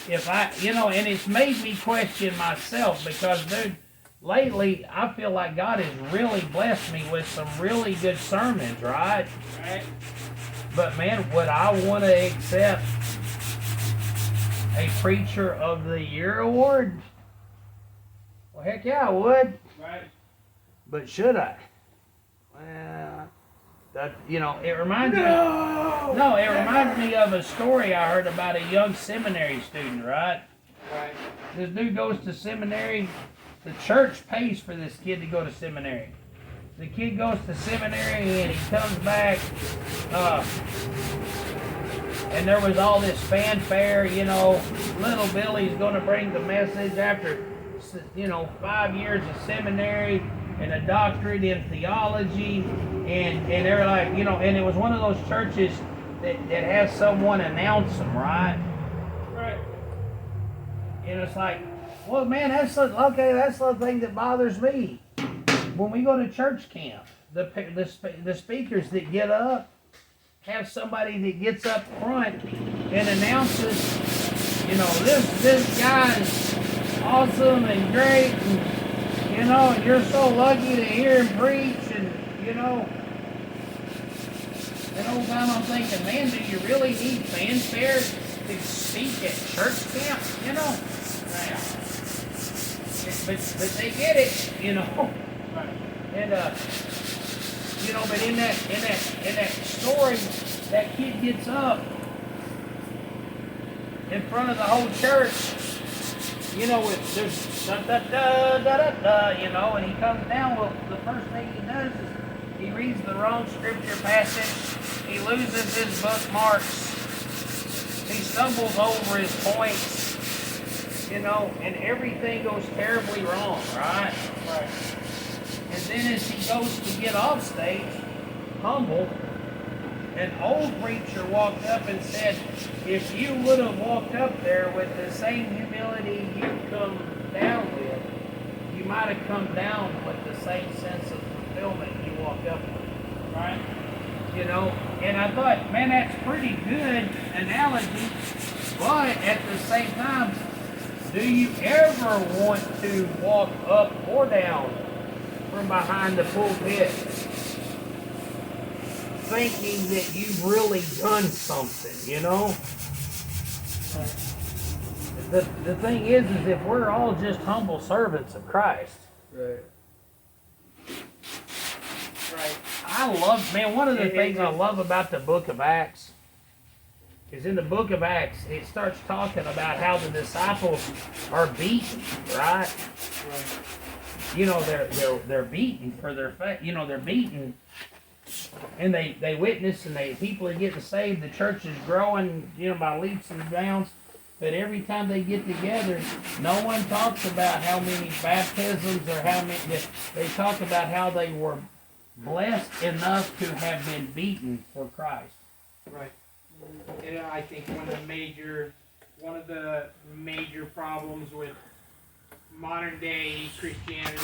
and it's made me question myself because, dude, lately I feel like God has really blessed me with some really good sermons, right? Right. But, man, would I want to accept a Preacher of the Year award? Well, heck yeah, I would. Right. But should I? Well, that, you know, it reminds me. No, it reminds me of a story I heard about a young seminary student. Right. Right. This dude goes to seminary. The church pays for this kid to go to seminary. The kid goes to seminary and he comes back. And there was all this fanfare, you know, little Billy's going to bring the message after, you know, 5 years of seminary and a doctorate in theology. And they're like, you know, and it was one of those churches that has someone announce them, right? Right. And it's like, well, man, that's the thing that bothers me. When we go to church camp, the speakers that get up, have somebody that gets up front and announces, you know, this guy is awesome and great, and, you know, and you're so lucky to hear him preach, and, you know, and all the time I'm thinking, man, do you really need fanfare to speak at church camp, you know? But they get it, you know. And you know, but in that story, that kid gets up in front of the whole church, you know, with there's da da da da da da, you know, and he comes down. Well, the first thing he does is he reads the wrong scripture passage. He loses his bookmarks. He stumbles over his points, you know, and everything goes terribly wrong, right? Right. And then as he goes to get off stage, humbled, an old preacher walked up and said, if you would have walked up there with the same humility you come down with, you might have come down with the same sense of fulfillment you walked up with. Right? You know, and I thought, man, that's pretty good analogy, but at the same time, do you ever want to walk up or down from behind the pulpit thinking that you've really done something, you know? The thing is if we're all just humble servants of Christ. Right. Right. I love, man, one of the things I love about the book of Acts is in the book of Acts, it starts talking about how the disciples are beaten, right? Right. You know, they're beaten for their faith. You know, they're beaten, and they witness, and people are getting saved. The church is growing, you know, by leaps and bounds. But every time they get together, no one talks about how many baptisms or how many. They talk about how they were blessed enough to have been beaten for Christ. Right. And I think one of the major problems with modern day Christianity,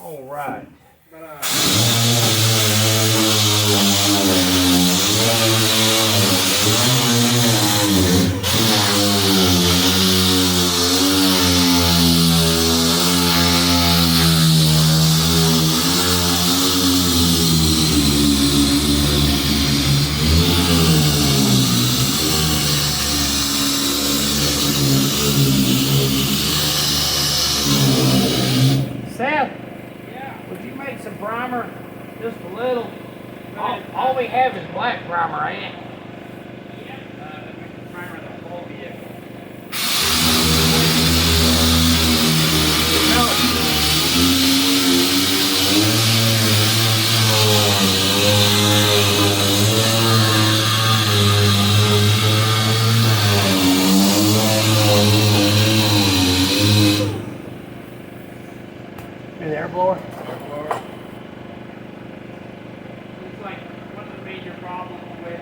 All right. Seth, would you make some primer? Just a little. All we have is black primer, ain't it? primer the whole vehicle. An air blower? It's like one of the major problems with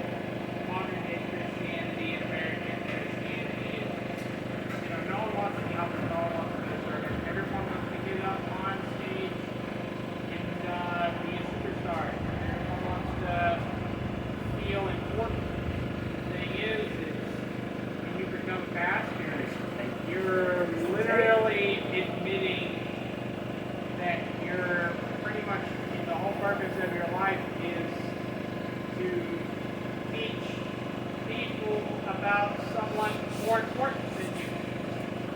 about someone more important than you.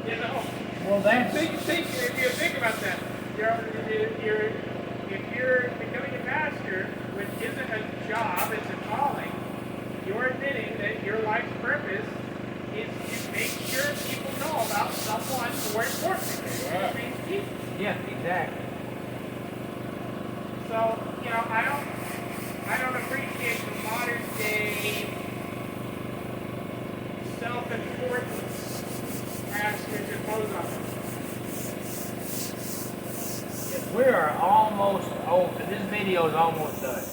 You know? Well, that's If you think about that, if you're becoming a pastor, which isn't a job, it's a calling, you're admitting that your life's purpose is to make sure people know about someone more important than you. Yeah. Which means Jesus. yeah, exactly. So, you know, I don't appreciate the modern day self-importance pastors impose on us. Yes, we are almost over. This video is almost done.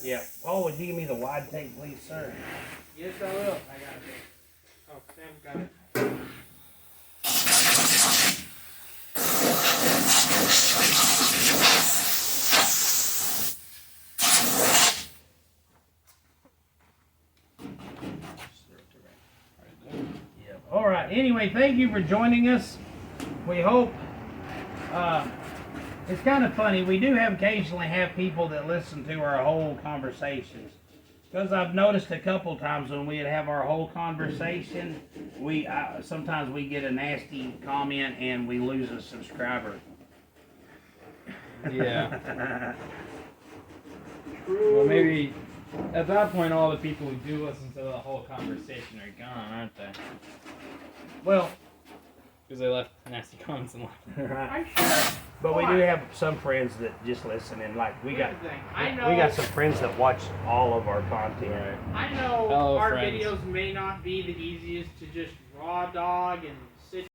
Yeah. Paul, would you give me the wide tape, please, sir? Yes, I will. I got it. Oh, Sam got it. Yeah. All right. Anyway, thank you for joining us. We hope. It's kind of funny. We do occasionally have people that listen to our whole conversations. Because I've noticed a couple times when we have our whole conversation, sometimes we get a nasty comment and we lose a subscriber. Yeah. Well, maybe at that point, all the people who do listen to the whole conversation are gone, aren't they? Well, Because they left nasty comments and left. right. I'm sure. But we do have some friends that just listen, and like we got Here's the thing. I know. we got some friends that watch all of our content. Right. I know Hello, our friends. videos may not be the easiest to just raw dog and